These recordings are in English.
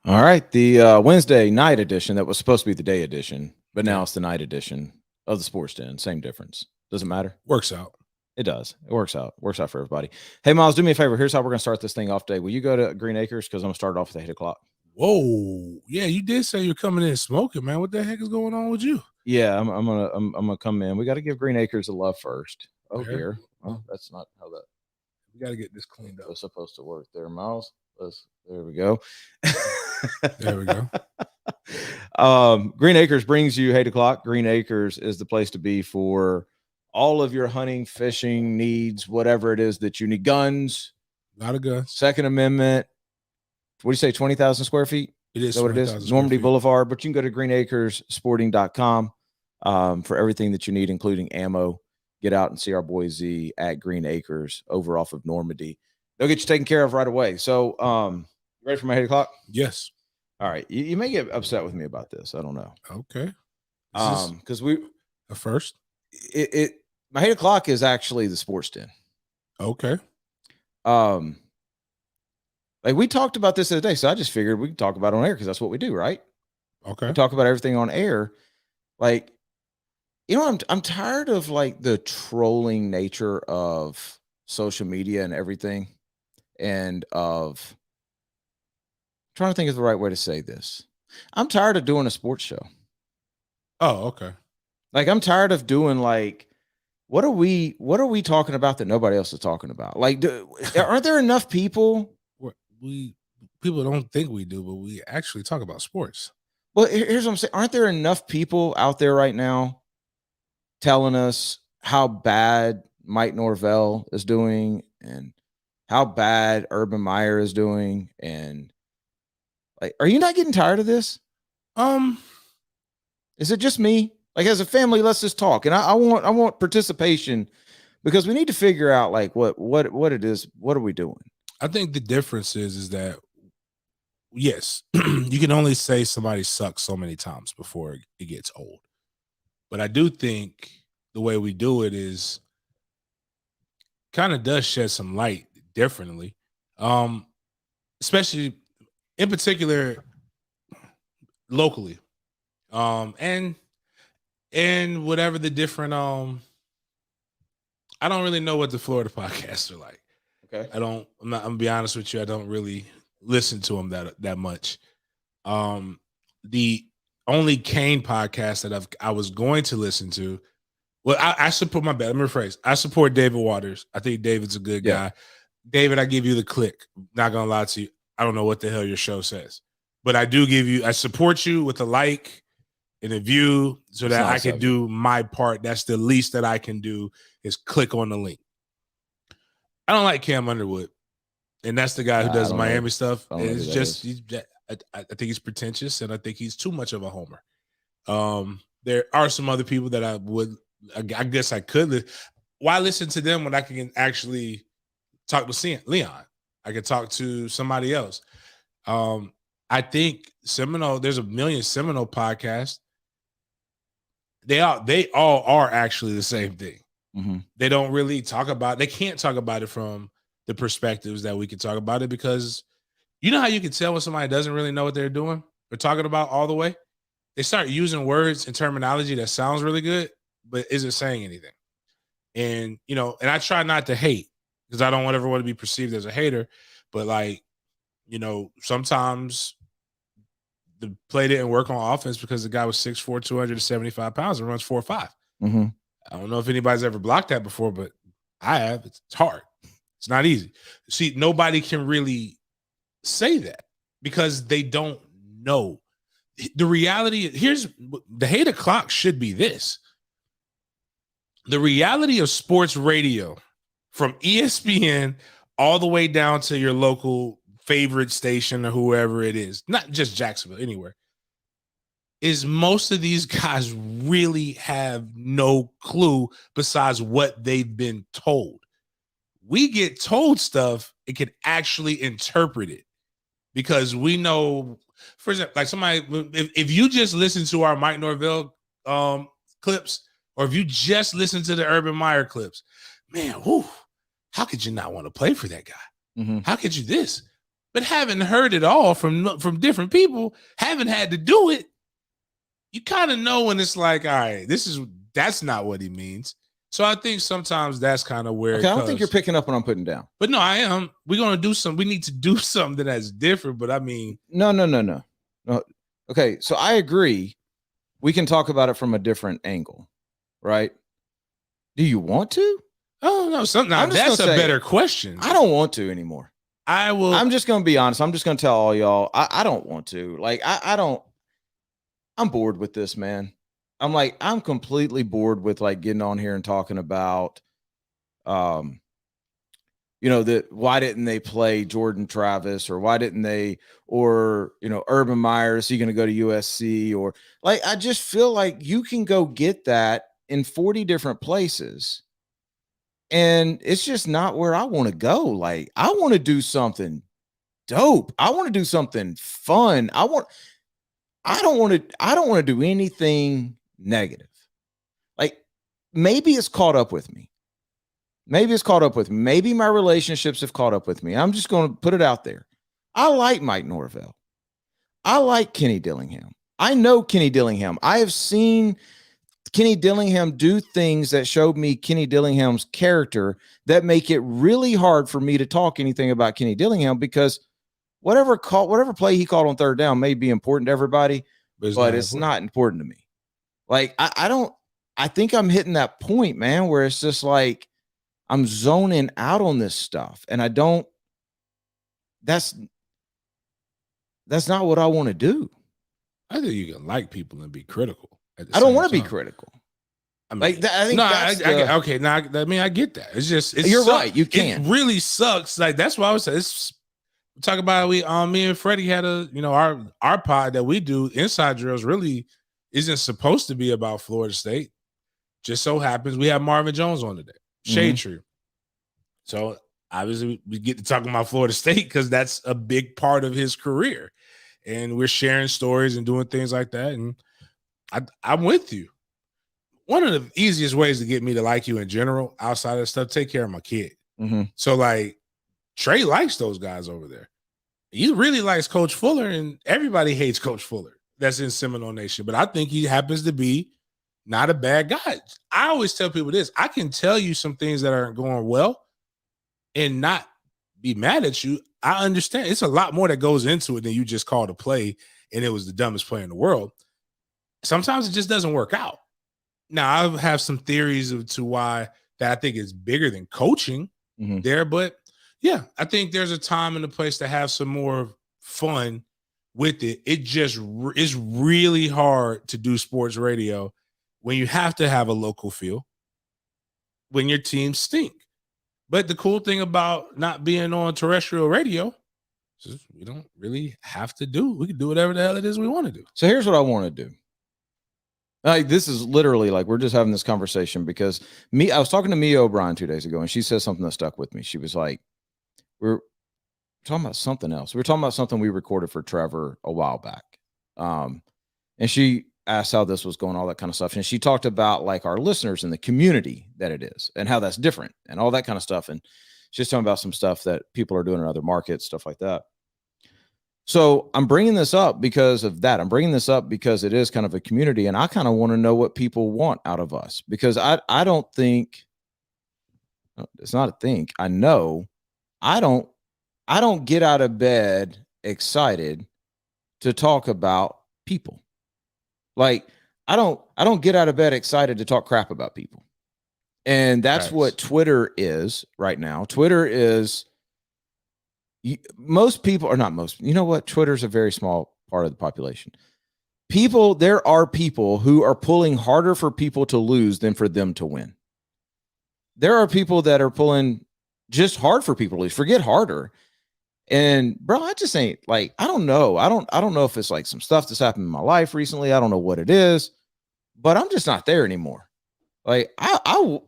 All right, the Wednesday night edition that was supposed to be the day edition, but now Yeah. it's the night edition of the Sports Den. Same difference. Doesn't matter. Works out. It does. It works out. Works out for everybody. Hey, Miles, do me a favor. Here's how we're going to start this thing off today. Will you go to GreenAcres? Because I'm going to start off at 8 o'clock. Whoa. Yeah, you did say you're coming in smoking, man. What the heck is going on with you? Yeah, I'm gonna come in. We got to give GreenAcres a love first. Oh, Okay. here. Well, that's not how that We got to get this cleaned up. was supposed to work there, Miles. There we go. There we go. GreenAcres brings you 8 o'clock. GreenAcres is the place to be for all of your hunting, fishing needs, whatever it is that you need. Guns, A lot of guns. Second Amendment. What do you say, 20,000 square feet? It is what it is? Normandy Boulevard, but you can go to greenacresporting.com for everything that you need, including ammo. Get out and see our boy Z at Green Acres over off of Normandy. They'll get you taken care of right away. So, you ready for my 8 o'clock? Yes. All right. You may get upset with me about this. I don't know. Okay. Because we the first. My 8 o'clock is actually the Sports Den. Okay. Like we talked about this the other day, so I just figured we could talk about it on air because that's what we do, right? Okay. We talk about everything on air. Like, you know, I'm tired of like the trolling nature of social media and everything, and of trying to think of the right way to say this. I'm tired of doing a sports show. Oh, okay. Like I'm tired of doing like, what are we talking about that nobody else is talking about? Like, aren't there enough people? People don't think we do, but we actually talk about sports. Well, here's what I'm saying. Aren't there enough people out there right now telling us how bad Mike Norvell is doing and how bad Urban Meyer is doing? And like, are you not getting tired of this? Is it just me? Like, as a family, let's just talk. And I want participation, because we need to figure out like what it is. What are we doing? I think the difference is that, yes, you can only say somebody sucks so many times before it gets old. But I do think the way we do it is kind of does shed some light differently. Especially in particular locally. And whatever the different I don't really know what the Florida podcasts are like. Okay. I'm gonna be honest with you, I don't really listen to them that much. The only Kane podcast that I was going to listen to, well, I support, my bad, let me rephrase. I support David Waters. I think David's a good guy. David, I give you the click. Not gonna lie to you, I don't know what the hell your show says, but I support you with a like and a view so that I can do my part. That's the least that I can do, is click on the link. I don't like Cam Underwood, and that's the guy who does Miami stuff. It's just, I think he's pretentious, and I think he's too much of a homer. There are some other people that I guess I could. Why listen to them when I can actually talk to Leon? I could talk to somebody else. I think Seminole, there's a million Seminole podcasts. They all are actually the same thing. Mm-hmm. They don't really talk about, they can't talk about it from the perspectives that we can talk about it, because you know how you can tell when somebody doesn't really know what they're doing or talking about all the way? They start using words and terminology that sounds really good, but isn't saying anything. And, you know, and I try not to hate, because I don't ever want to be perceived as a hater, but like, you know, sometimes the play didn't work on offense because the guy was 6'4", 275 pounds and runs 4.5. Mm-hmm. I don't know if anybody's ever blocked that before, but I have. It's hard. It's not easy. See, nobody can really say that because they don't know. The reality, here's the 8 o'clock should be this. The reality of sports radio, from ESPN all the way down to your local favorite station or whoever it is, not just Jacksonville, anywhere, is most of these guys really have no clue besides what they've been told. We get told stuff, it can actually interpret it, because we know, for example, like somebody, if you just listen to our Mike Norvell clips, or if you just listen to the Urban Meyer clips, man, whew, how could you not want to play for that guy? Mm-hmm. How could you this? but having heard it all from different people, haven't had to do it, you kind of know when it's like, all right, that's not what he means. So I think sometimes that's kind of where Okay, I don't think you're picking up what I'm putting down. But no, I am. We're gonna do some. We need to do something that's different. But I mean, no. Okay, so I agree. We can talk about it from a different angle, right? Do you want to? Oh no, that's a better question. I don't want to anymore. I will. I'm just gonna be honest. I'm just gonna tell all y'all. I don't want to. Like I don't. I'm bored with this, man. I'm completely bored with like getting on here and talking about, that why didn't they play Jordan Travis, or why didn't they, or Urban Meyer, is he going to go to USC, or like I just feel like you can go get that in 40 different places, and it's just not where I want to go. Like I want to do something dope. I want to do something fun. I don't want to do anything negative. Like maybe it's caught up with me. Maybe my relationships have caught up with me. I'm just going to put it out there. I like Mike Norvell. I like Kenny Dillingham. I know Kenny Dillingham. I have seen Kenny Dillingham do things that showed me Kenny Dillingham's character that make it really hard for me to talk anything about Kenny Dillingham, because whatever play he called on third down may be important to everybody, but it's not important to me. Like I think I'm hitting that point, man, where it's just like I'm zoning out on this stuff, and that's not what I want to do. I think you can like people and be critical. I don't want to be critical. I mean, okay. Now, I mean, I get that. It's just, you're right. You can. It really sucks. Like that's why I was saying. Talk about me and Freddie had our pod that we do, Inside Drills, really isn't supposed to be about Florida State. Just so happens we have Marvin Jones on today, Shade Tree. So obviously we get to talk about Florida State because that's a big part of his career, and we're sharing stories and doing things like that. And I'm with you. One of the easiest ways to get me to like you in general, outside of stuff, take care of my kid. So like Trey likes those guys over there. He really likes Coach Fuller, and everybody hates Coach Fuller. That's in Seminole Nation, but I think he happens to be not a bad guy. I always tell people this: I can tell you some things that aren't going well and not be mad at you. I understand it's a lot more that goes into it than you just called a play and it was the dumbest play in the world. Sometimes it just doesn't work out. Now I have some theories to why that I think is bigger than coaching there, but yeah, I think there's a time and a place to have some more fun with it. It just is really hard to do sports radio when you have to have a local feel, when your teams stink. But the cool thing about not being on terrestrial radio is we don't really have to do. We can do whatever the hell it is we want to do. So here's what I want to do. Like this is literally like we're just having this conversation because I was talking to Mia O'Brien 2 days ago, and she said something that stuck with me. She was like, we're talking about something else. We were talking about something we recorded for Trevor a while back. And she asked how this was going, all that kind of stuff. And she talked about like our listeners and the community that it is and how that's different and all that kind of stuff. And she's talking about some stuff that people are doing in other markets, stuff like that. So I'm bringing this up because of that. I'm bringing this up because it is kind of a community, and I kind of want to know what people want out of us, because I don't think it's not a think. I know I don't get out of bed excited to talk about people. Like I don't get out of bed excited to talk crap about people. And that's what Twitter is right now. Twitter is most people are not most. You know what? Twitter's a very small part of the population. There are people who are pulling harder for people to lose than for them to win. There are people that are pulling just hard for people to lose. Forget harder. And bro, I just ain't like, I don't know. I don't know if it's like some stuff that's happened in my life recently. I don't know what it is, but I'm just not there anymore. Like I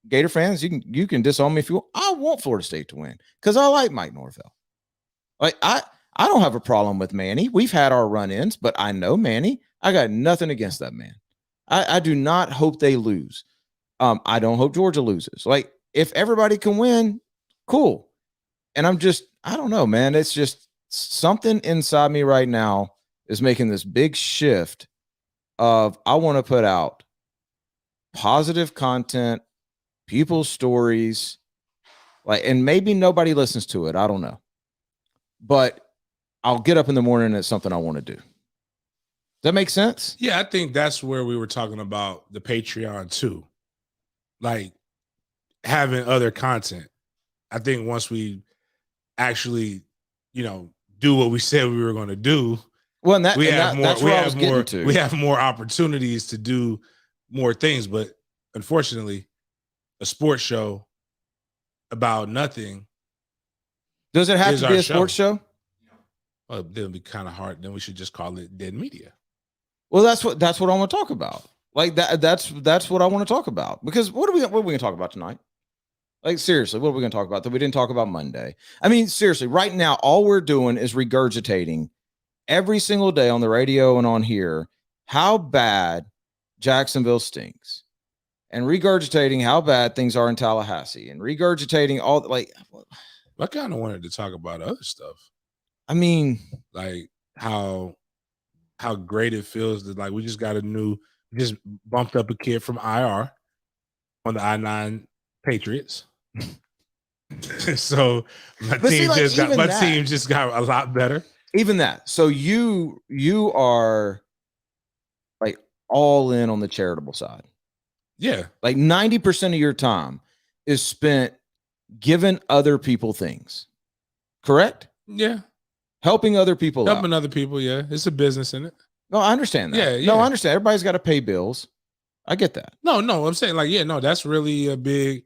Gator fans, you can disown me if you want. I want Florida State to win because I like Mike Norvell. Like I don't have a problem with Manny. We've had our run-ins, but I know Manny. I got nothing against that man. I do not hope they lose. I don't hope Georgia loses. Like if everybody can win, cool. And I don't know, man. It's just something inside me right now is making this big shift of I want to put out positive content, people's stories, like, and maybe nobody listens to it. I don't know, but I'll get up in the morning and it's something I want to do. Does that make sense? Yeah, I think that's where we were talking about the Patreon too, like having other content. I think once we actually, do what we said we were going to do, well, we have more opportunities to do more things. But unfortunately, a sports show about nothing. Does it have to be a sports show? Well, then it'd be kind of hard. Then we should just call it dead media. Well, that's what I want to talk about. Like that's what I want to talk about, because what are we going to talk about tonight? Like, seriously, what are we going to talk about that we didn't talk about Monday? I mean, seriously, right now, all we're doing is regurgitating every single day on the radio and on here how bad Jacksonville stinks, and regurgitating how bad things are in Tallahassee, and regurgitating all, like, I kind of wanted to talk about other stuff. I mean, like how great it feels that, like, we just bumped up a kid from IR on the I-9 Patriots. So my team just got a lot better. Even that. So you are like all in on the charitable side. Yeah. Like 90% of your time is spent giving other people things. Correct? Yeah. Helping other people Helping other people, yeah. It's a business in it. No, I understand that. Yeah. No, I understand. Everybody's got to pay bills. I get that. No, I'm saying, like, that's really a big.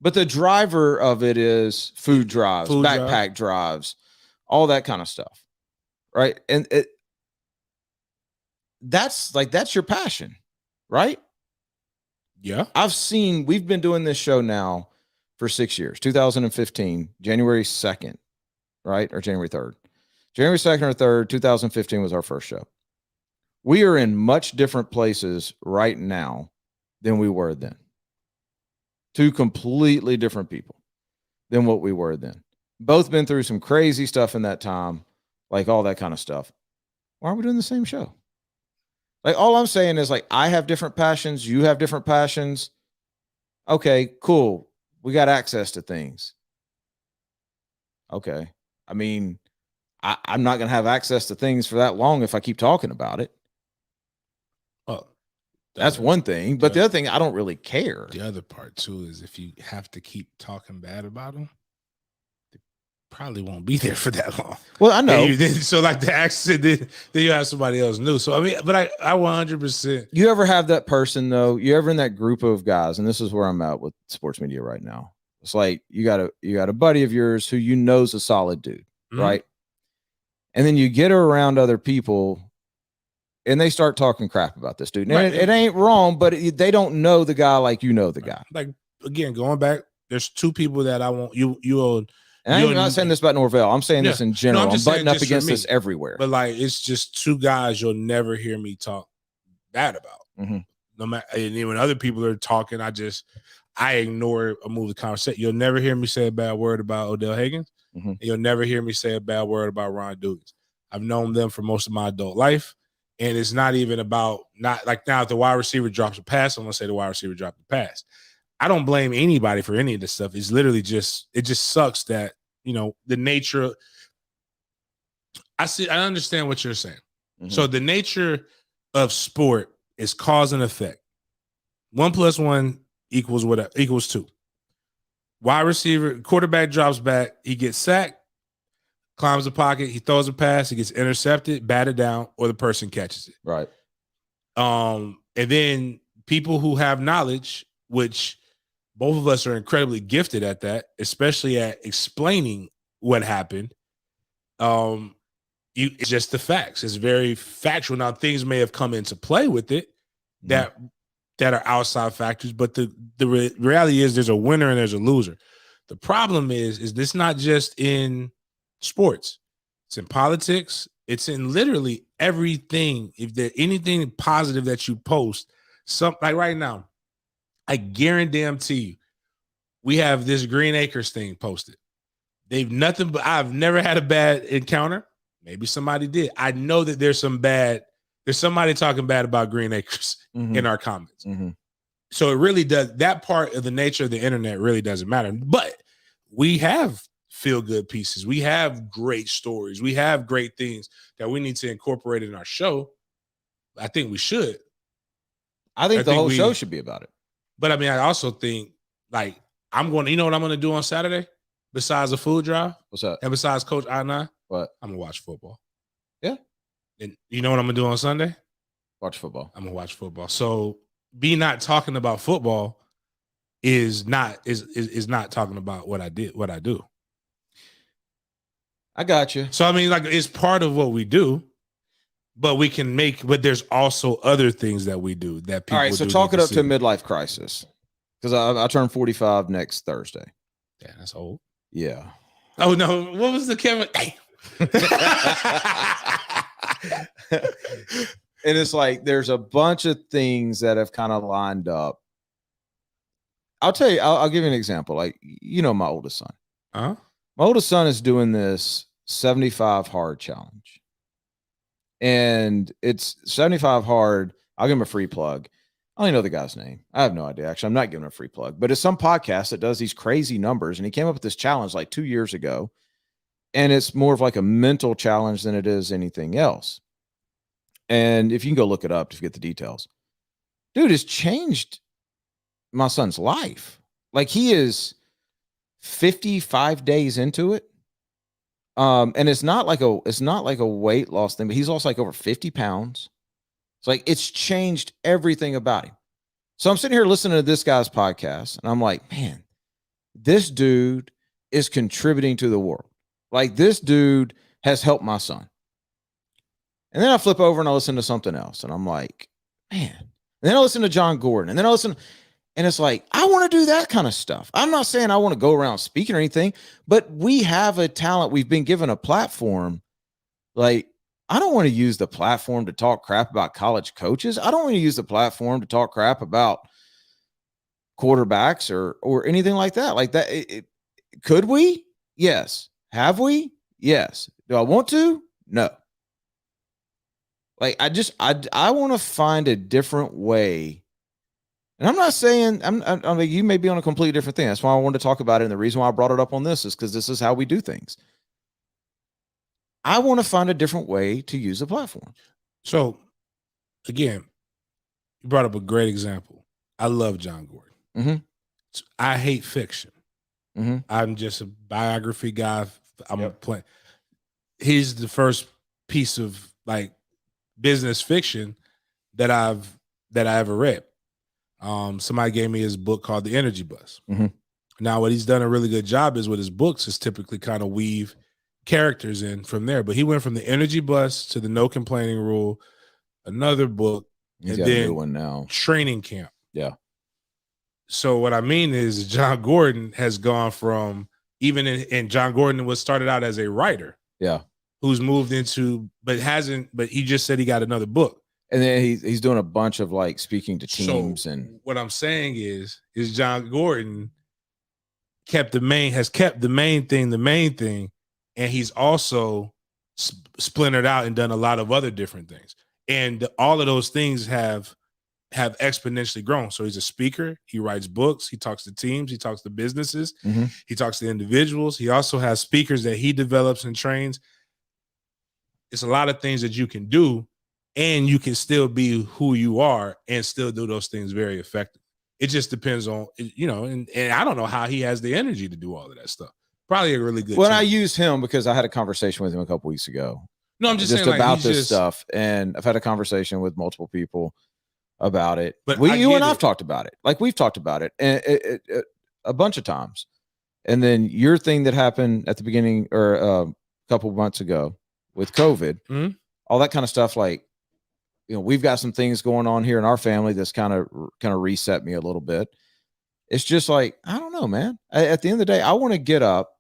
But the driver of it is food drives, backpack drives, all that kind of stuff. Right? And that's your passion, right? Yeah. We've been doing this show now for 6 years, 2015, January 2nd, right? Or January 3rd. January 2nd or 3rd, 2015 was our first show. We are in much different places right now than we were then. Two completely different people than what we were then. Both been through some crazy stuff in that time, like all that kind of stuff. Why are we doing the same show? Like, all I'm saying is, like, I have different passions. You have different passions. Okay, cool. We got access to things. Okay. I mean, I'm not going to have access to things for that long if I keep talking about it. Oh, that's one thing. But the other thing, I don't really care. The other part too is, if you have to keep talking bad about them, they probably won't be there for that long. Well, I know. So, like, the accident, then you have somebody else new. So, I mean, but I 100%. You ever have that person, though? You ever in that group of guys, and this is where I'm at with sports media right now. It's like you got a buddy of yours who is a solid dude, right? And then you get around other people and they start talking crap about this dude. And it ain't wrong, but they don't know the guy like the guy. Like, again, going back, there's two people that I want you. And I'm not saying this about Norvell. I'm saying this in general. I'm butting up against this everywhere. But, like, it's just two guys you'll never hear me talk bad about. Mm-hmm. No matter, and when other people are talking, I ignore or move the conversation. You'll never hear me say a bad word about Odell Higgins. Mm-hmm. And you'll never hear me say a bad word about Ron Dugans. I've known them for most of my adult life. And it's not even about, not like, now if the wide receiver drops a pass, I'm going to say the wide receiver dropped a pass. I don't blame anybody for any of this stuff. It's literally it just sucks that, the nature. I understand what you're saying. Mm-hmm. So the nature of sport is cause and effect. 1 + 1 equals 2. Wide receiver, quarterback drops back, he gets sacked, climbs the pocket, he throws a pass, he gets intercepted, batted down, or the person catches it. Right. And then people who have knowledge, which both of us are incredibly gifted at that, especially at explaining what happened. It's just the facts. It's very factual. Now, things may have come into play with it that are outside factors, but the reality is there's a winner and there's a loser. The problem is this not just in sports. It's in politics. It's in literally everything. If there's anything positive that you post, like right now, I guarantee you, we have this GreenAcres thing posted. They've nothing but I've never had a bad encounter. Maybe somebody did. I know that there's somebody talking bad about GreenAcres in our comments. So it really does, that part of the nature of the internet really doesn't matter. But we have feel good pieces. We have great stories. We have great things that we need to incorporate in our show. I think we should. I think the whole show should be about it. But I mean, I also think like you know what I'm going to do on Saturday besides a food drive? What's that? And besides Coach I9? What? I'm going to watch football. Yeah. And you know what I'm going to do on Sunday? Watch football. I'm going to watch football. So me not talking about football is not talking about what I do. I got you. So I mean, like, it's part of what we do, but there's also other things that we do that people. All right, so talk it up to a midlife crisis, because I turn 45 next Thursday. Yeah, that's old. Yeah. Oh no, what was the Kevin? And it's like there's a bunch of things that have kind of lined up. I'll tell you, I'll give you an example. Like, you know, my oldest son. Uh-huh. My oldest son is doing this 75 hard challenge. And it's 75 hard. I'll give him a free plug. I don't even know the guy's name. I have no idea. Actually, I'm not giving him a free plug. But it's some podcast that does these crazy numbers. And he came up with this challenge like 2 years ago. And it's more of like a mental challenge than it is anything else. And if you can go look it up to get the details. Dude, it's changed my son's life. Like, he is 55 days into it. And it's not like a weight loss thing, but he's lost like over 50 pounds. It's like, it's changed everything about him. So I'm sitting here listening to this guy's podcast, and I'm like, man, this dude is contributing to the world. Like, this dude has helped my son. And then I flip over and I listen to something else, and I'm like, man. And then I listen to John Gordon, and then I listen. And it's like, I want to do that kind of stuff. I'm not saying I want to go around speaking or anything, but we have a talent. We've been given a platform. Like, I don't want to use the platform to talk crap about college coaches. I don't want to use the platform to talk crap about quarterbacks or anything like that. Like that. Could we? Yes. Have we? Yes. Do I want to? No. Like, I want to find a different way. And I'm not saying I mean, you may be on a completely different thing. That's why I wanted to talk about it. And the reason why I brought it up on this is because this is how we do things. I want to find a different way to use the platform. So, again, you brought up a great example. I love John Gordon. Mm-hmm. I hate fiction. Mm-hmm. I'm just a biography guy. Playing. He's the first piece of like business fiction that I ever read. Somebody gave me his book called The Energy Bus. Mm-hmm. Now, what he's done a really good job is with his books is typically kind of weave characters in from there. But he went from The Energy Bus to The No Complaining Rule, another book, He's and got then a new one now. Training Camp. Yeah. So what I mean is John Gordon has gone from and John Gordon was started out as a writer. Yeah. Who's moved into, but he just said he got another book. And then he's doing a bunch of like speaking to teams. So and what I'm saying is John Gordon has kept the main thing, and he's also splintered out and done a lot of other different things. And all of those things have exponentially grown. So he's a speaker, he writes books, he talks to teams, he talks to businesses, mm-hmm. he talks to individuals. He also has speakers that he develops and trains. It's a lot of things that you can do. And you can still be who you are and still do those things very effective. It just depends on, you know, and I don't know how he has the energy to do all of that stuff. Probably a really good. Well, I use him because I had a conversation with him a couple weeks ago. No, I'm just saying, about this stuff. And I've had a conversation with multiple people about it. But I've talked about it. Like, we've talked about it and a bunch of times. And then your thing that happened at the beginning or a couple of months ago with COVID, mm-hmm. all that kind of stuff, like, you know, we've got some things going on here in our family that's kind of reset me a little bit. It's just like, I don't know, man. At the end of the day, I want to get up.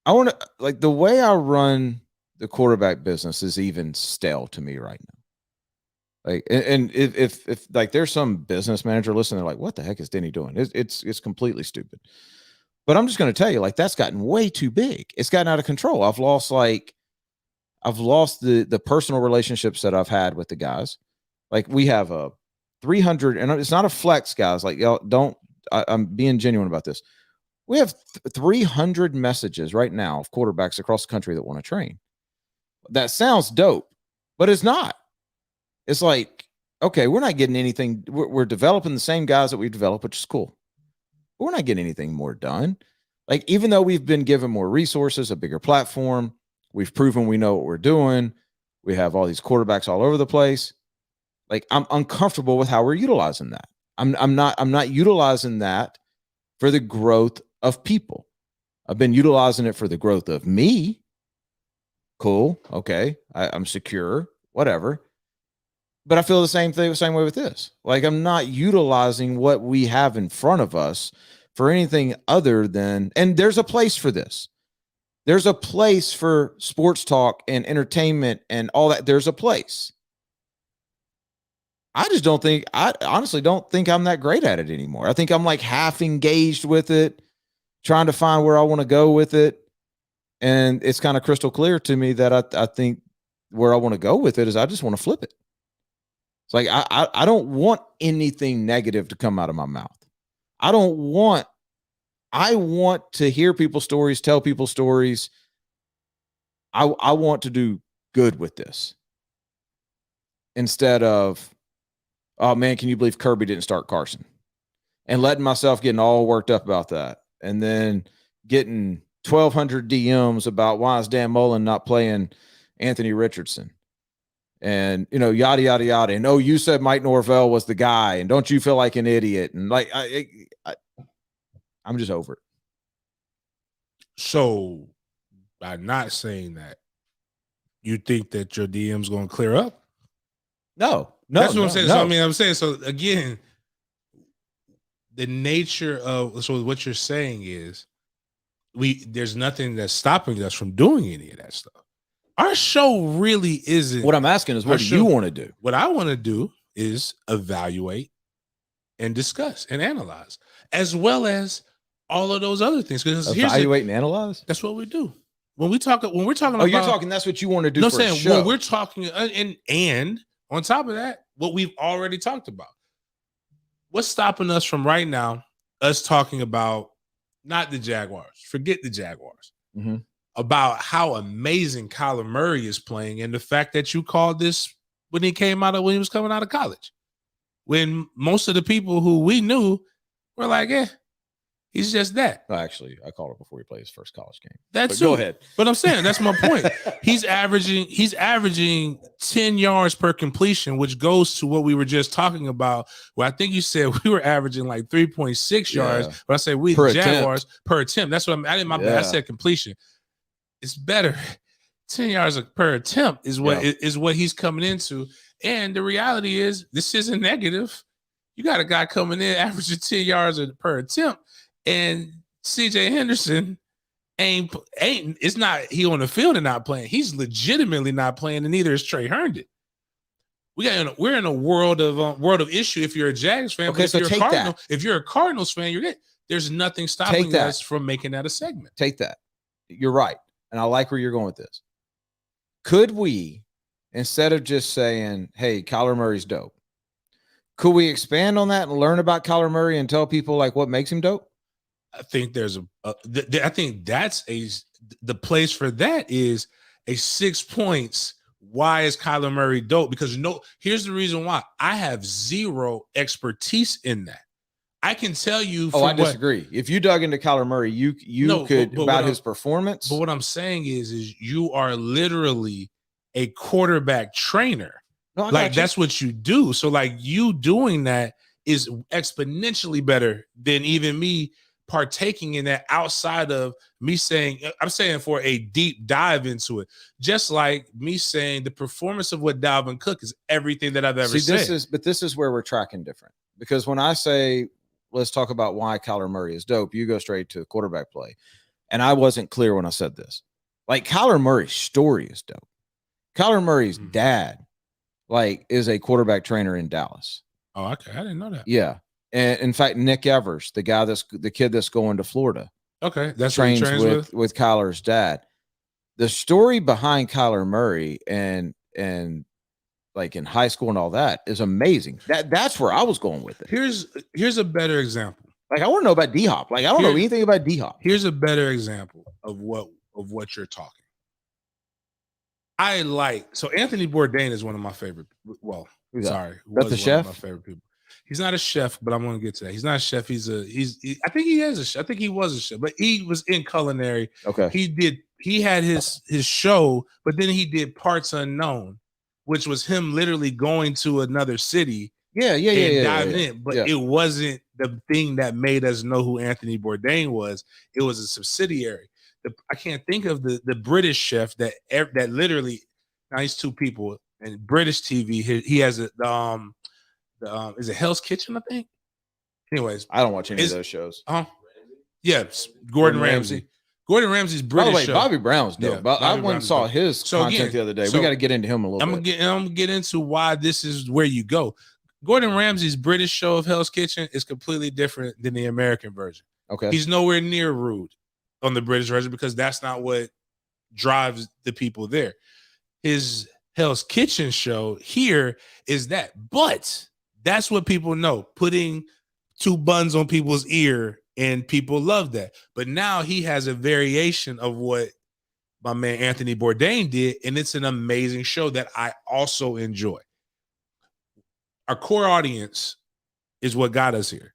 I want to, like, the way I run the quarterback business is even stale to me right now. Like, and if like there's some business manager listening, they're like, what the heck is Denny doing? It's completely stupid. But I'm just going to tell you, like, that's gotten way too big. It's gotten out of control. I've lost the personal relationships that I've had with the guys. Like, we have a 300, and it's not a flex, guys. Like, y'all don't, I'm being genuine about this. We have 300 messages right now of quarterbacks across the country that want to train. That sounds dope, but it's not. It's like, okay, we're not getting anything. We're developing the same guys that we've developed, which is cool. But we're not getting anything more done. Like, even though we've been given more resources, a bigger platform, we've proven we know what we're doing. We have all these quarterbacks all over the place. Like, I'm uncomfortable with how we're utilizing that. I'm not utilizing that for the growth of people. I've been utilizing it for the growth of me. Cool. Okay. I'm secure, whatever. But I feel the same way with this. Like, I'm not utilizing what we have in front of us for anything other than, and there's a place for this. There's a place for sports talk and entertainment and all that. There's a place. I honestly don't think I'm that great at it anymore. I think I'm like half engaged with it, trying to find where I want to go with it. And it's kind of crystal clear to me that I think where I want to go with it is I just want to flip it. It's like, I don't want anything negative to come out of my mouth. I want to hear people's stories, tell people's stories. I want to do good with this instead of, oh man, can you believe Kirby didn't start Carson? And letting myself getting all worked up about that. And then getting 1,200 DMs about why is Dan Mullen not playing Anthony Richardson? And, yada, yada, yada. And, oh, you said Mike Norvell was the guy. And don't you feel like an idiot? And like, I'm just over it. So by not saying that, you think that your DM's going to clear up? No. That's what I'm saying. No. So, I'm saying, so again, the nature of, so what you're saying is there's nothing that's stopping us from doing any of that stuff. Our show really isn't. What I'm asking is, what do you want to do? What I want to do is evaluate and discuss and analyze, as well as all of those other things. Because evaluate and analyze. That's what we do when we're talking. Oh, about, you're talking. That's what you want to do. No, for saying when we're talking, and on top of that, what we've already talked about. What's stopping us from right now? Us talking about not the Jaguars. Forget the Jaguars. Mm-hmm. About how amazing Kyler Murray is playing, and the fact that you called this when he was coming out of college, when most of the people who we knew were like, he's just that. Well, actually, I called it before he played his first college game. That's go ahead. But I'm saying that's my point. He's averaging 10 yards per completion, which goes to what we were just talking about. Well, I think you said we were averaging like 3.6 yards, but I said we Jaguars per attempt. That's what I didn't. My bad. I said completion. It's better. 10 yards per attempt is what he's coming into. And the reality is, this isn't negative. You got a guy coming in averaging 10 yards per attempt, and CJ Henderson it's not he on the field and not playing. He's legitimately not playing, and neither is Trey Herndon. We're in a world of issue. If you're a Jags fan, okay, so if you're a Cardinals fan, there's nothing stopping us from making that a segment. Take that. You're right. And I like where you're going with this. Could we, instead of just saying, hey, Kyler Murray's dope, could we expand on that and learn about Kyler Murray and tell people like what makes him dope? I think I think that's the place for that is a 6 points. Why is Kyler Murray dope? Because here's the reason why. I have zero expertise in that. I can tell you. I disagree. If you dug into Kyler Murray, you could about his performance. But what I'm saying is you are literally a quarterback trainer. No, that's what you do. So like you doing that is exponentially better than even me partaking in that outside of me saying, I'm saying for a deep dive into it, just like me saying the performance of what Dalvin Cook is everything that I've ever said. This is where we're tracking different, because when I say, let's talk about why Kyler Murray is dope, you go straight to quarterback play. And I wasn't clear when I said this. Like, Kyler Murray's story is dope. Kyler Murray's dad, is a quarterback trainer in Dallas. Oh, okay. I didn't know that. Yeah. And in fact, Nick Evers, the kid that's going to Florida. Okay, that's what he trains trains with Kyler's dad. The story behind Kyler Murray and like in high school and all that is amazing. That's where I was going with it. Here's a better example. Like I want to know about D-Hop. Like I don't know anything about D-Hop. Here's a better example of what you're talking. So Anthony Bourdain is one of my favorite. Well, sorry, that's a chef. One of my favorite people. He's not a chef, but I'm going to get to that. He's not a chef. I think he is a chef. I think he was a chef, but he was in culinary. Okay. He had his show, but then he did Parts Unknown, which was him literally going to another city. Diving in. But it wasn't the thing that made us know who Anthony Bourdain was. It was a subsidiary. I can't think of the British chef that literally. Now he's two people and British TV. He has is it Hell's Kitchen? I think. Anyways, I don't watch any of those shows. Yes, Gordon Ramsay. Gordon Ramsay's British. By the way, Bobby Brown's dope. Yeah, I went and saw his content the other day. We got to get into him a little bit. I'm gonna get into why this is where you go. Gordon Ramsay's British show of Hell's Kitchen is completely different than the American version. Okay, he's nowhere near rude on the British version because that's not what drives the people there. His Hell's Kitchen show here is that, but that's what people know. Putting two buns on people's ear, and people love that. But now he has a variation of what my man Anthony Bourdain did, and it's an amazing show that I also enjoy. Our core audience is what got us here.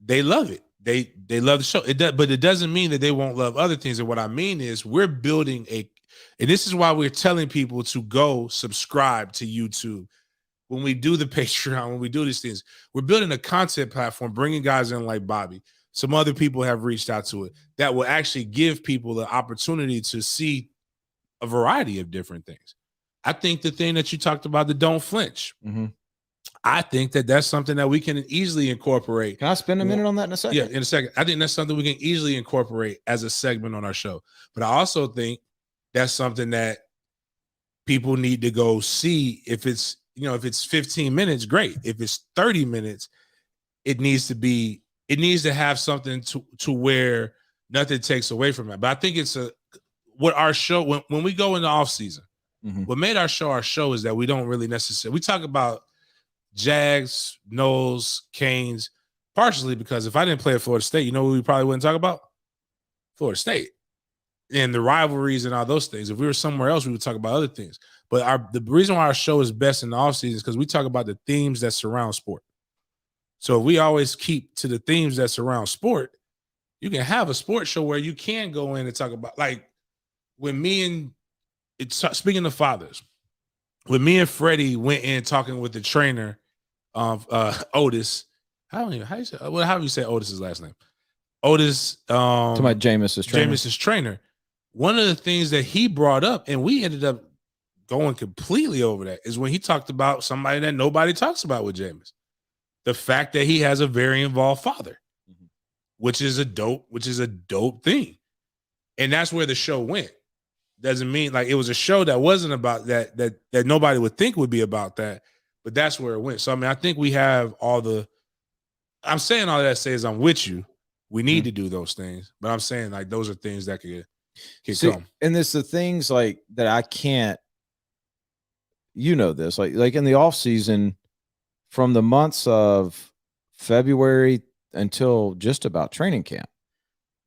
They love it. They love the show. But it doesn't mean that they won't love other things. And what I mean is we're building and this is why we're telling people to go subscribe to YouTube. When we do the Patreon, when we do these things, we're building a content platform, bringing guys in like Bobby. Some other people have reached out to it that will actually give people the opportunity to see a variety of different things. I think the thing that you talked about, the don't flinch. Mm-hmm. I think that that's something that we can easily incorporate. Can I spend a minute on that in a second? Yeah, in a second. I think that's something we can easily incorporate as a segment on our show. But I also think that's something that people need to go see. If it's 15 minutes, great. If it's 30 minutes, it needs to have something to where nothing takes away from it. But I think it's what our show, when we go into off season, what made our show is that we don't really necessarily, we talk about Jags, Knowles, Canes, partially because if I didn't play at Florida State, you know what we probably wouldn't talk about? Florida State and the rivalries and all those things. If we were somewhere else, we would talk about other things. But the reason why our show is best in the offseason is because we talk about the themes that surround sport. So if we always keep to the themes that surround sport, you can have a sports show where you can go in and talk about, like when speaking of fathers, when me and Freddie went in talking with the trainer of Otis, how do you say Otis's last name? Otis, to my Jameis's trainer. One of the things that he brought up, and we ended up going completely over that, is when he talked about somebody that nobody talks about with Jameis. The fact that he has a very involved father, which is a dope thing. And that's where the show went. Doesn't mean like it was a show that wasn't about that nobody would think would be about that, but that's where it went. So I mean, I think we have I'm saying all that says I'm with you. We need to do those things, but I'm saying like those are things that could come. And it's the things like that I can't, this, like in the off season, from the months of February until just about training camp,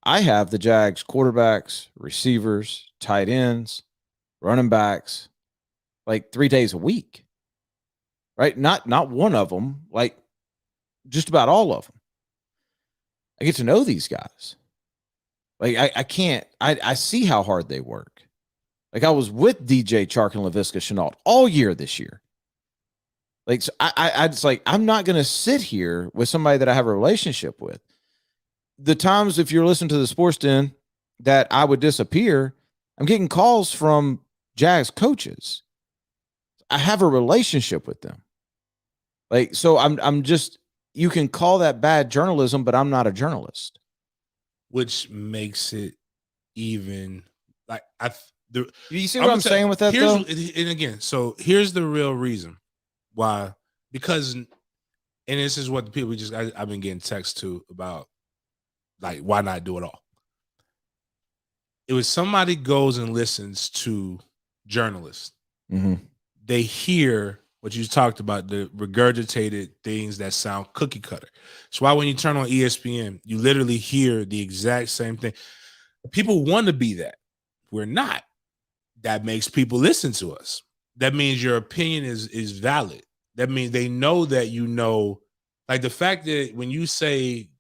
I have the Jags quarterbacks, receivers, tight ends, running backs, like 3 days a week, right? Not one of them, like just about all of them. I get to know these guys. Like I see how hard they work. Like I was with DJ Chark and LaVisca Chenault all year this year. Like so I just like, I'm not going to sit here with somebody that I have a relationship with. The times, if you're listening to the Sports Den, that I would disappear, I'm getting calls from Jags coaches. I have a relationship with them. Like, so I'm just, you can call that bad journalism, but I'm not a journalist. Which makes it even like, you see what I'm saying with that though? And again, so here's the real reason why, because, and this is what the people I've been getting texts to about, like, why not do it all? it was somebody goes and listens to journalists. They hear what you talked about, the regurgitated things that sound cookie cutter. That's why when you turn on ESPN, you literally hear the exact same thing. People want to be that. We're not. That makes people listen to us. That means your opinion is valid. That means they know that you know, like the fact that when you say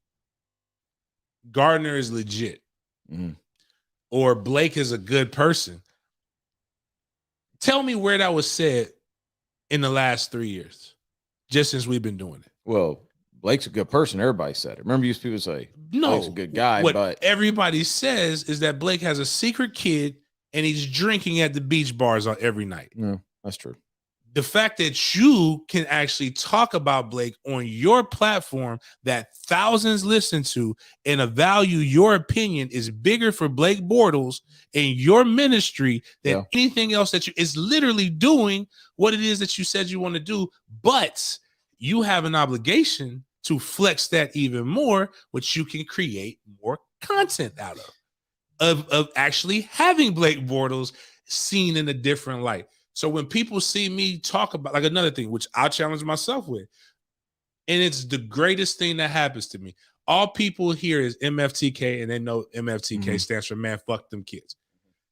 Gardner is legit or Blake is a good person, tell me where that was said in the last 3 years, just since we've been doing it. Well, Blake's a good person. Everybody said it. Remember, used people say Blake's a good guy, what but everybody says is that Blake has a secret kid and he's drinking at the beach bars on every night. No, that's true. The fact that you can actually talk about Blake on your platform that thousands listen to and value your opinion is bigger for Blake Bortles and your ministry than anything else that you is literally doing what it is that you said you want to do. But you have an obligation to flex that even more, which you can create more content out of actually having Blake Bortles seen in a different light. So when people see me talk about, like another thing, which I'll challenge myself with, and it's the greatest thing that happens to me. All people hear is MFTK, and they know MFTK stands for man, fuck them kids.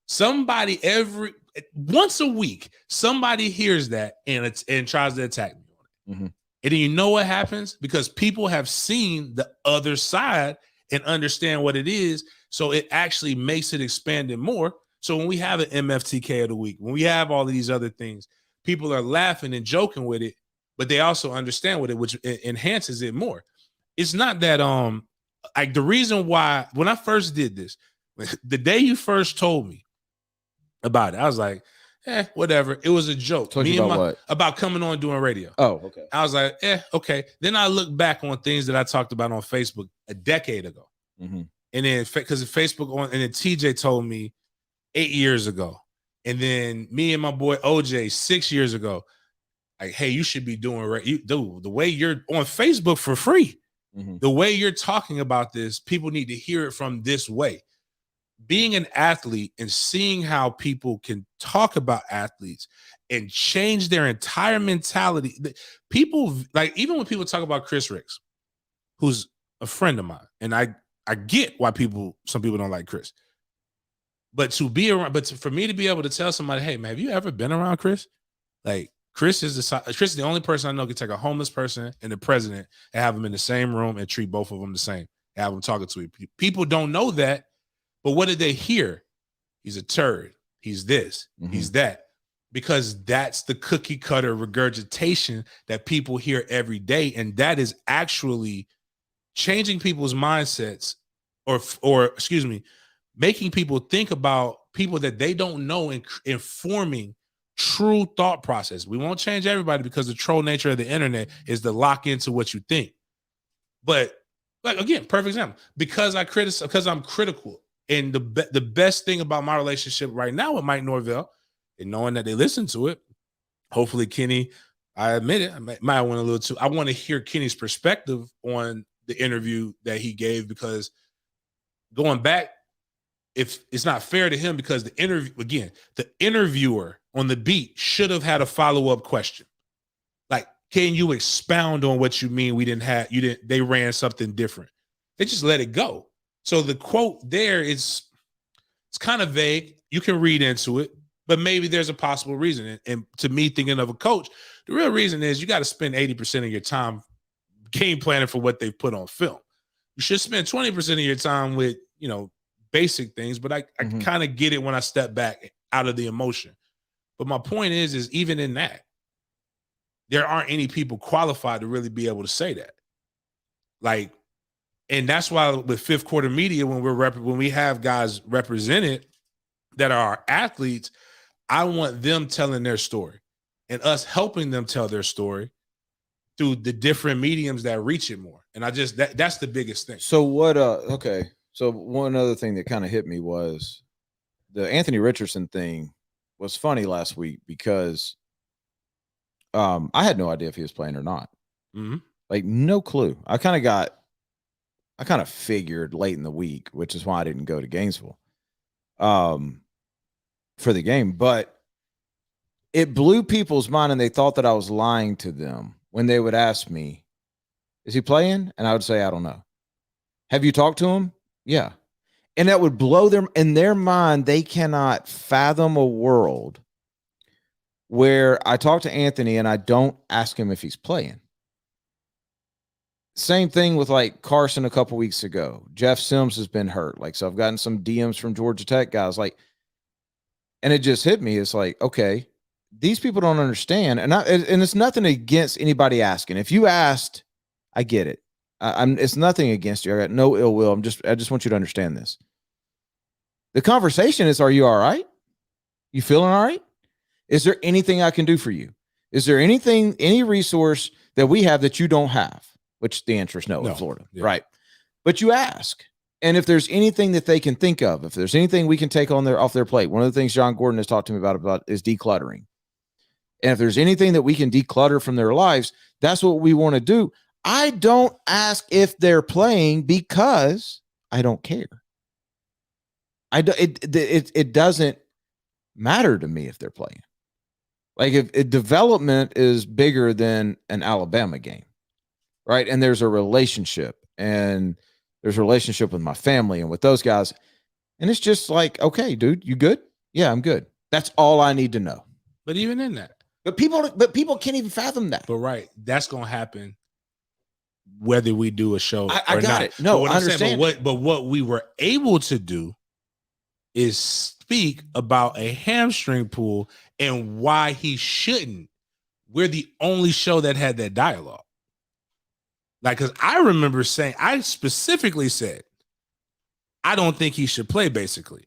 Somebody once a week, somebody hears that and tries to attack me on it. And then you know what happens? Because people have seen the other side and understand what it is. So it actually makes it expanded more. So when we have an MFTK of the week, when we have all of these other things, people are laughing and joking with it, but they also understand with it, which enhances it more. It's not that like the reason why when I first did this, the day you first told me about it, I was like, whatever. It was a joke. About coming on doing radio. Oh, okay. I was like, okay. Then I look back on things that I talked about on Facebook a decade ago. And then because Facebook and then TJ told me 8 years ago. And then me and my boy OJ 6 years ago, like, hey, you should be doing the way you're on Facebook for free. The way you're talking about this, people need to hear it from this way. Being an athlete and seeing how people can talk about athletes and change their entire mentality. People, like, even when people talk about Chris Ricks, who's a friend of mine, and I get why some people don't like Chris. But for me to be able to tell somebody, hey man, have you ever been around Chris? Like Chris is the only person I know can take a homeless person and the president and have them in the same room and treat both of them the same. Have them talking to each. People don't know that, but what did they hear? He's a turd. He's this. He's that. Because that's the cookie cutter regurgitation that people hear every day, and that is actually changing people's mindsets, or excuse me, making people think about people that they don't know and informing true thought process. We won't change everybody because the troll nature of the internet is to lock into what you think. But like, again, perfect example, because I'm critical. And the best thing about my relationship right now with Mike Norvell and knowing that they listen to it, hopefully Kenny, I admit it, I might want a little too. I want to hear Kenny's perspective on the interview that he gave, because going back, if it's not fair to him, because the interviewer on the beat should have had a follow-up question. Like, can you expound on what you mean? They ran something different. They just let it go. So the quote there it's kind of vague. You can read into it, but maybe there's a possible reason. And to me, thinking of a coach, the real reason is you got to spend 80% of your time game planning for what they've put on film. You should spend 20% of your time with, basic things, but I kind of get it when I step back out of the emotion. But my point is even in that, there aren't any people qualified to really be able to say that. Like, and that's why with Fifth Quarter Media, when we have guys represented that are our athletes, I want them telling their story and us helping them tell their story through the different mediums that reach it more. And that's the biggest thing. So what, okay. So one other thing that kind of hit me was the Anthony Richardson thing was funny last week because I had no idea if he was playing or not. Like, no clue. I kind of figured late in the week, which is why I didn't go to Gainesville. um, for the game, but it blew people's mind and they thought that I was lying to them when they would ask me, is he playing? And I would say, I don't know. Have you talked to him? Yeah. And that would blow them in their mind. They cannot fathom a world where I talk to Anthony and I don't ask him if he's playing. Same thing with like Carson a couple weeks ago. Jeff Sims has been hurt. Like, so I've gotten some DMs from Georgia Tech guys like, and it just hit me. It's like, okay, these people don't understand. And it's nothing against anybody asking. If you asked, I get it. It's nothing against you. I got no ill will. I just want you to understand this. The conversation is, are you all right? You feeling all right? Is there anything I can do for you? Is there anything, any resource that we have that you don't have? Which the answer is no in Florida, right? But you ask. And if there's anything that they can think of, if there's anything we can take off their plate, one of the things John Gordon has talked to me about is decluttering. And if there's anything that we can declutter from their lives, that's what we want to do. I don't ask if they're playing because I don't care. It doesn't matter to me if they're playing. Like if development is bigger than an Alabama game, right? And there's a relationship, and there's a relationship with my family and with those guys. And it's just like, okay, dude, you good? Yeah, I'm good. That's all I need to know. But even in that, but people can't even fathom that. But right, that's gonna happen whether we do a show. I got it. No, I understand. But what we were able to do is speak about a hamstring pull and why he shouldn't. We're the only show that had that dialogue. Like, because I remember saying, I specifically said, I don't think he should play, basically,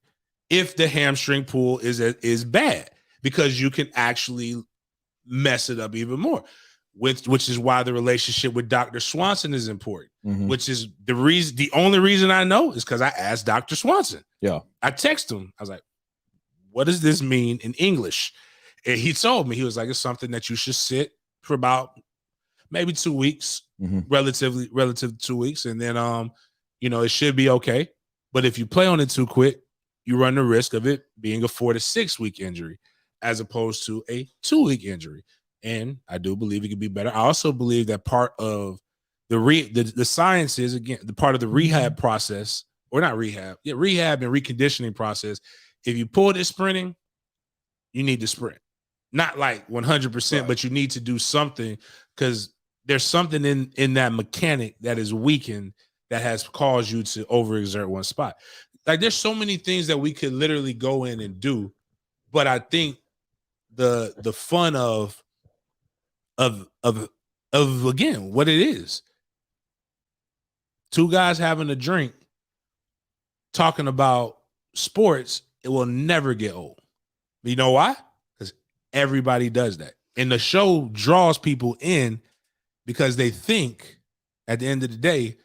if the hamstring pull is bad, because you can actually mess it up even more. Which is why the relationship with Dr. Swanson is important. Which is the only reason I know is because I asked Dr. Swanson. Yeah. I texted him. I was like, what does this mean in English? And he told me, he was like, it's something that you should sit for about maybe 2 weeks, relative to 2 weeks. And then, it should be okay. But if you play on it too quick, you run the risk of it being a 4 to 6 week injury as opposed to a 2 week injury. And I do believe it could be better. I also believe that part of the science is, again, the part of the rehab process, or not rehab, rehab and reconditioning process. If you pull this sprinting, you need to sprint. Not like 100%, right, but you need to do something, because there's something in that mechanic that is weakened that has caused you to overexert one spot. Like, there's so many things that we could literally go in and do, but I think the fun of again, what it is, two guys having a drink talking about sports, it will never get old. You know why? Because everybody does that. And the show draws people in because they think at the end of the day,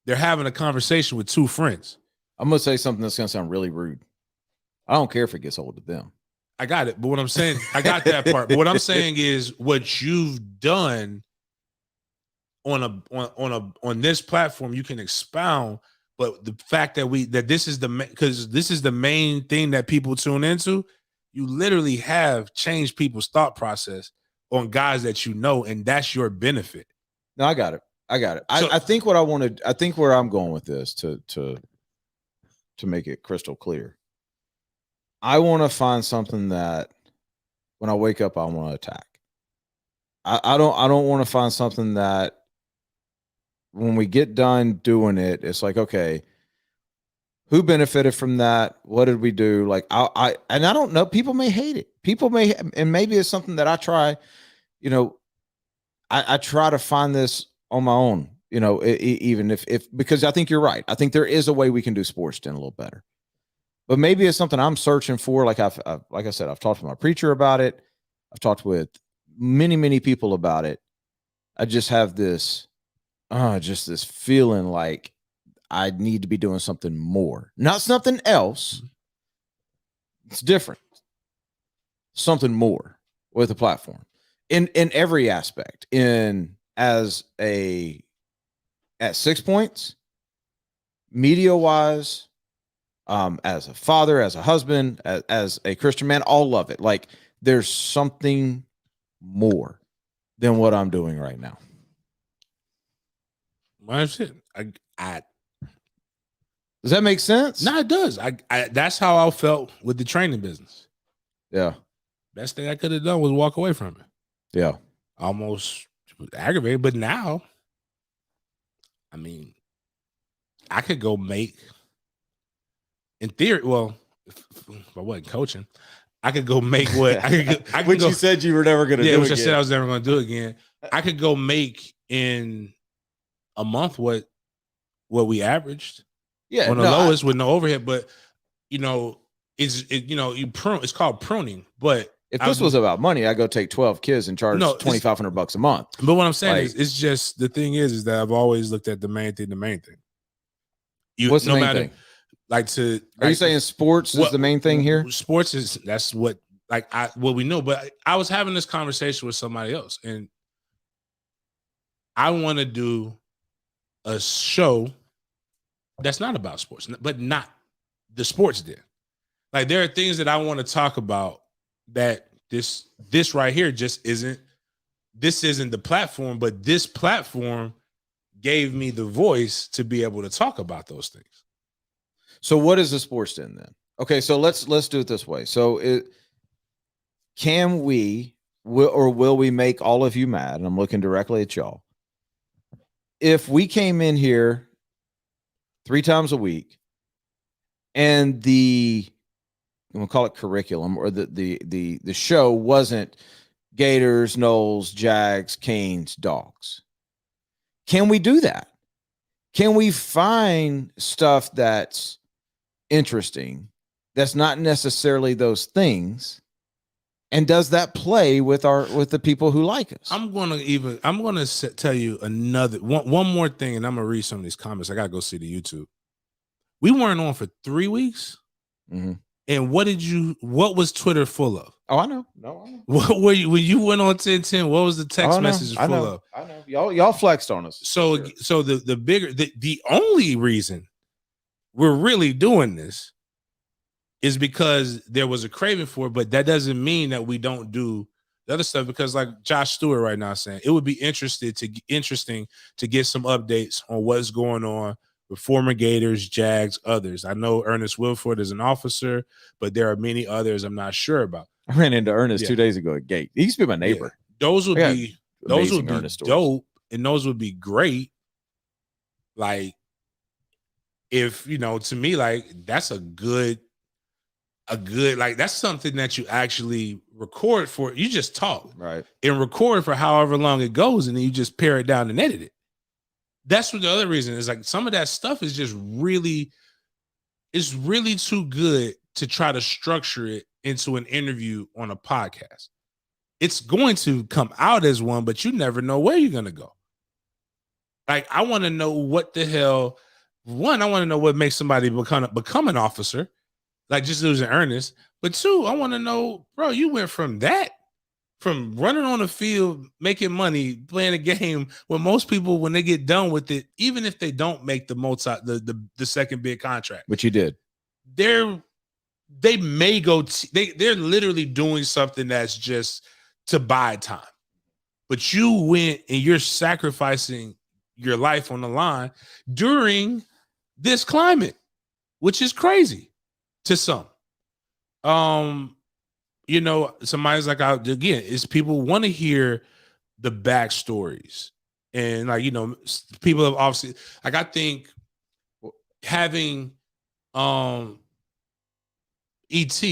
they're having a conversation with two friends. I'm going to say something that's going to sound really rude. I don't care if it gets old to them. I got it. But what I'm saying, I got that part. But what I'm saying is, what you've done on this platform, you can expound. But the fact that this is the main thing that people tune into, you literally have changed people's thought process on guys that you know, and that's your benefit. No, I got it. So, I think what I think where I'm going with this to make it crystal clear, I want to find something that when I wake up, I want to attack. I don't want to find something that when we get done doing it, it's like, okay, who benefited from that? What did we do? Like, I don't know. People may hate it. And maybe it's something that I try, I try to find this on my own, even if because I think you're right. I think there is a way we can do sportsden a little better. But maybe it's something I'm searching for. Like like I said, I've talked to my preacher about it. I've talked with many, many people about it. I just have this feeling like I need to be doing something more, not something else. It's different. Something more with the platform in every aspect. At 6 points, media wise, as a father, as a husband, as a Christian man, all of it. Like there's something more than what I'm doing right now. Well, that's it. I Does that make sense? No, it does. I that's how I felt with the training business. Yeah. Best thing I could have done was walk away from it. Yeah. Almost aggravated, but now, I mean, I could go make, in theory, well, if I wasn't coaching, I could go make what I could which go, you said you were never going to do. Which again. I said I was never going to do again. I could go make in a month what we averaged. Yeah, on the lowest with no overhead, but you know, you prune. It's called pruning. But if this was about money, I go take 12 kids and charge $2,500 a month. But what I'm saying is, it's just the thing is that I've always looked at the main thing. What's the main thing? Are you saying sports is the main thing here? Sports is that's what what we know. But I was having this conversation with somebody else, and I want to do a show that's not about sports, but not the sports den. Like there are things that I want to talk about that this right here just isn't. This isn't the platform, but this platform gave me the voice to be able to talk about those things. So what is the sports den then? Okay, so let's do it this way. So can we will we make all of you mad? And I'm looking directly at y'all. If we came in here 3 times a week and we'll call it curriculum, or the show wasn't Gators, Knowles, Jags, Canes, Dogs. Can we do that? Can we find stuff that's interesting, that's not necessarily those things? And does that play with the people who like us? I'm gonna tell you another one more thing, and I'm gonna read some of these comments. I gotta go see the YouTube. We weren't on for 3 weeks. Mm-hmm. And what was Twitter full of? Oh, I know. No, I know. What were you when you went on 1010? What was the text message full of? I know. Y'all flexed on us. So the only reason we're really doing this is because there was a craving for it, but that doesn't mean that we don't do the other stuff, because like Josh Stewart right now saying, it would be interesting to get some updates on what's going on with former Gators, Jags, others. I know Ernest Wilford is an officer, but there are many others I'm not sure about. I ran into Ernest 2 days ago at Gate. He used to be my neighbor. Yeah. Those would be dope, and those would be great. Like, if to me, like that's a good like that's something that you actually record for. You just talk, right, and record for however long it goes, and then you just pare it down and edit it. That's what the other reason is. Like, some of that stuff is just really too good to try to structure it into an interview on a podcast. It's going to come out as one, but you never know where you're going to go. Like, I want to know what the hell. One, I want to know what makes somebody become an officer, like just losing Ernest. But two, I want to know, bro, you went from running on the field, making money, playing a game, when most people, when they get done with it, even if they don't make the second big contract, which you did, they may go. They're literally doing something that's just to buy time. But you went and you're sacrificing your life on the line during this climate, which is crazy to some. Somebody's like, again, is people want to hear the backstories, and like, people have obviously, like, I think having ET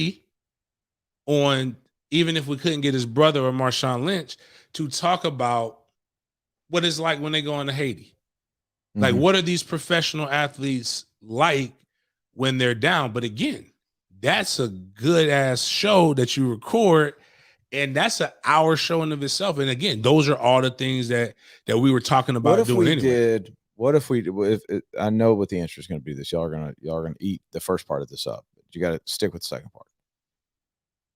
on, even if we couldn't get his brother or Marshawn Lynch to talk about what it's like when they go into Haiti. Mm-hmm. Like, what are these professional athletes like when they're down? But again, that's a good ass show that you record, and that's an hour show in of itself. And again, those are all the things that we were talking about doing anyway. I know what the answer is going to be. This y'all are gonna eat the first part of this up. But you got to stick with the second part.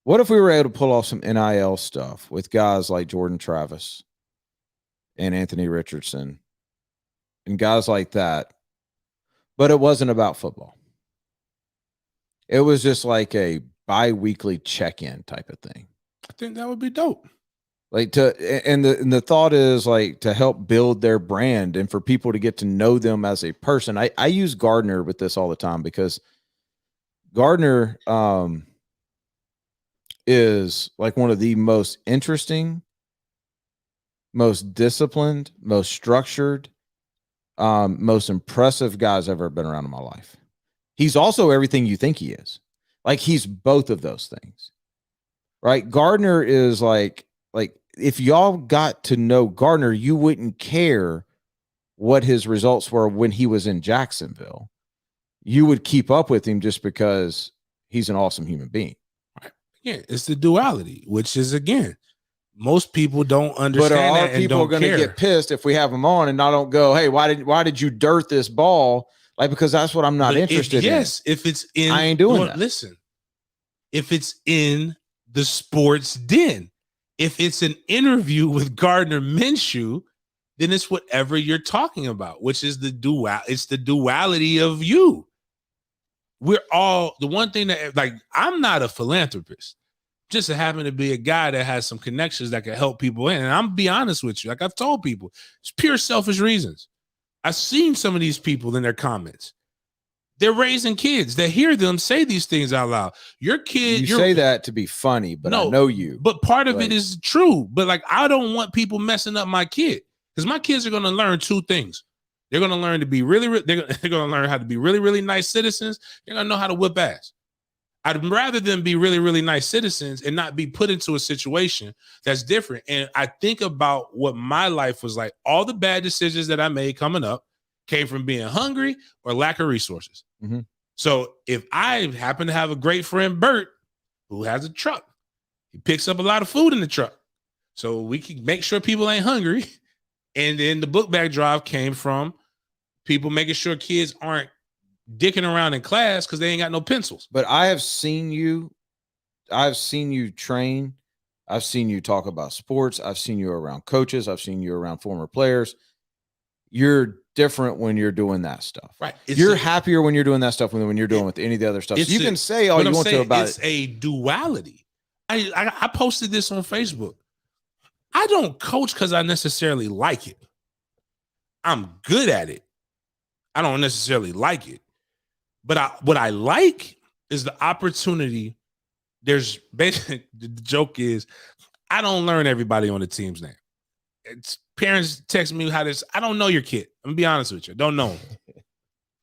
What if we were able to pull off some NIL stuff with guys like Jordan Travis and Anthony Richardson and guys like that, but it wasn't about football? It was just like a bi-weekly check-in type of thing. I think that would be dope. Like and the thought is like to help build their brand and for people to get to know them as a person. I use Gardner with this all the time because Gardner is like one of the most interesting, most disciplined, most structured, most impressive guys I've ever been around in my life. He's also everything you think he is. Like he's both of those things, right? Gardner is like if y'all got to know Gardner, you wouldn't care what his results were when he was in Jacksonville. You would keep up with him just because he's an awesome human being. Yeah, it's the duality, which is again, most people don't understand. But are people going to get pissed if we have them on and I don't go, hey, why did you dirt this ball? Like, because that's what I'm not interested in. Yes, if it's in, I ain't doing that. Listen, if it's in the sports den, if it's an interview with Gardner Minshew, then it's whatever you're talking about, which is it's the duality of you. We're all the one thing that, like, I'm not a philanthropist, just happen to be a guy that has some connections that can help people in. And I'm be honest with you, like I've told people, it's pure selfish reasons. I've seen some of these people in their comments. They're raising kids. They hear them say these things out loud. Your kid, you say that to be funny, but no, I know you. But part of it is true. But like, I don't want people messing up my kid because my kids are going to learn two things. They're going to learn to be they're going to learn how to be really, really nice citizens. They're going to know how to whip ass. I'd rather them be really, really nice citizens and not be put into a situation that's different. And I think about what my life was like. All the bad decisions that I made coming up came from being hungry or lack of resources. Mm-hmm. So if I happen to have a great friend, Bert, who has a truck, he picks up a lot of food in the truck. So we can make sure people ain't hungry. And then the book bag drive came from people making sure kids aren't dicking around in class because they ain't got no pencils. But I've seen you train. I've seen you talk about sports. I've seen you around coaches. I've seen you around former players. You're different when you're doing that stuff. Right. You're happier when you're doing that stuff when you're doing with any of the other stuff. So you can say all you want to about it. It's a duality. I posted this on Facebook. I don't coach because I necessarily like it. I'm good at it. I don't necessarily like it. But what I like is the opportunity. There's basically the joke is I don't learn everybody on the team's name. It's parents text me how this. I don't know your kid. I'm gonna be honest with you. I don't know him.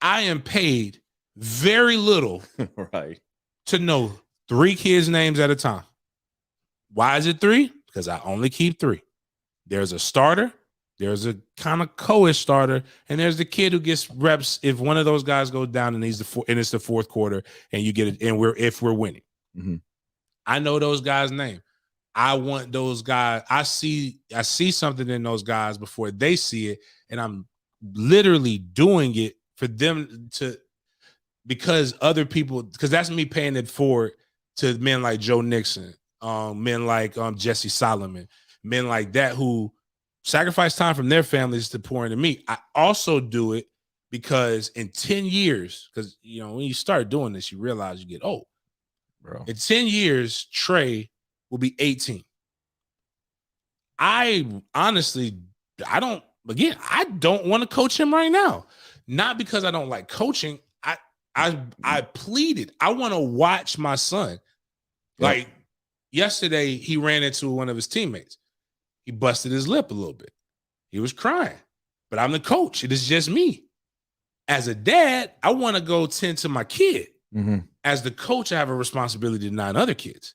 I am paid very little right to know 3 kids' names at a time. Why is it 3? Because I only keep 3. There's a starter. There's a kind of co-ish starter, and there's the kid who gets reps if one of those guys goes down and it's the fourth quarter, and you get it, and we're winning. Mm-hmm. I know those guys' name. I want those guys. I see something in those guys before they see it, and I'm literally doing it for them to, because other people, because that's me paying it forward to men like Joe Nixon, men like Jesse Solomon, men like that who sacrifice time from their families to pour into me. I also do it because in 10 years, because when you start doing this, you realize you get old. Bro. In 10 years, Trey will be 18. I honestly, I don't want to coach him right now. Not because I don't like coaching. I pleaded. I want to watch my son. Yeah. Like yesterday, he ran into one of his teammates. He busted his lip a little bit. He was crying, but I'm the coach. It is just me. As a dad, I want to go tend to my kid. Mm-hmm. As the coach, I have a responsibility to 9 other kids.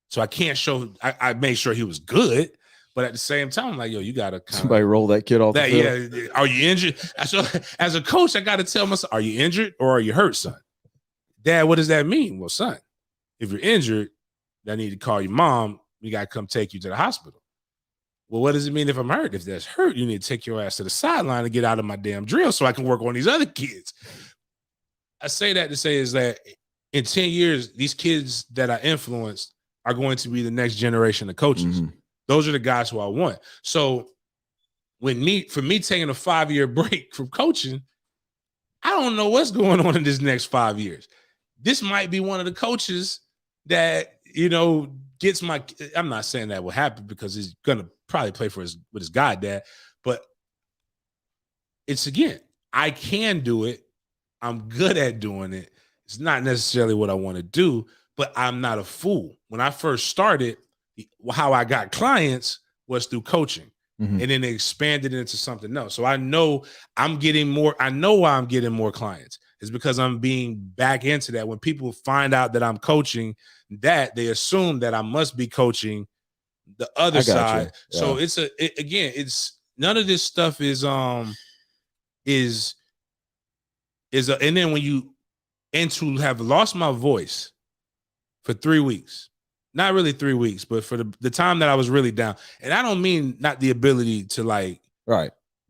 So I can't show, I made sure he was good, but at the same time, I'm like, yo, you got to somebody roll that kid off the field. Yeah. Are you injured? So as a coach, I got to tell myself, are you injured or are you hurt, son? Dad, what does that mean? Well, son, if you're injured, I need to call your mom. We got to come take you to the hospital. Well, what does it mean if I'm hurt? If that's hurt, you need to take your ass to the sideline and get out of my damn drill so I can work on these other kids. I say that to say is that in 10 years, these kids that I influenced are going to be the next generation of coaches. Mm-hmm. Those are the guys who I want. So for me taking a 5-year break from coaching, I don't know what's going on in this next 5 years. this might be one of the coaches that, gets my, I'm not saying that will happen because he's going to probably play with his goddad, but it's, again, I can do it. I'm good at doing it. It's not necessarily what I want to do, but I'm not a fool. When I first started, how I got clients was through coaching. And then they expanded it into something else. So I know I'm getting more. I know why I'm getting more clients. It's because I'm being back into that. When people find out that I'm coaching that, they assume that I must be coaching the other side. Yeah. So again, it's none of this stuff is and then when you to have lost my voice for 3 weeks. Not really 3 weeks, but for the time that I was really down. And I don't mean not the ability to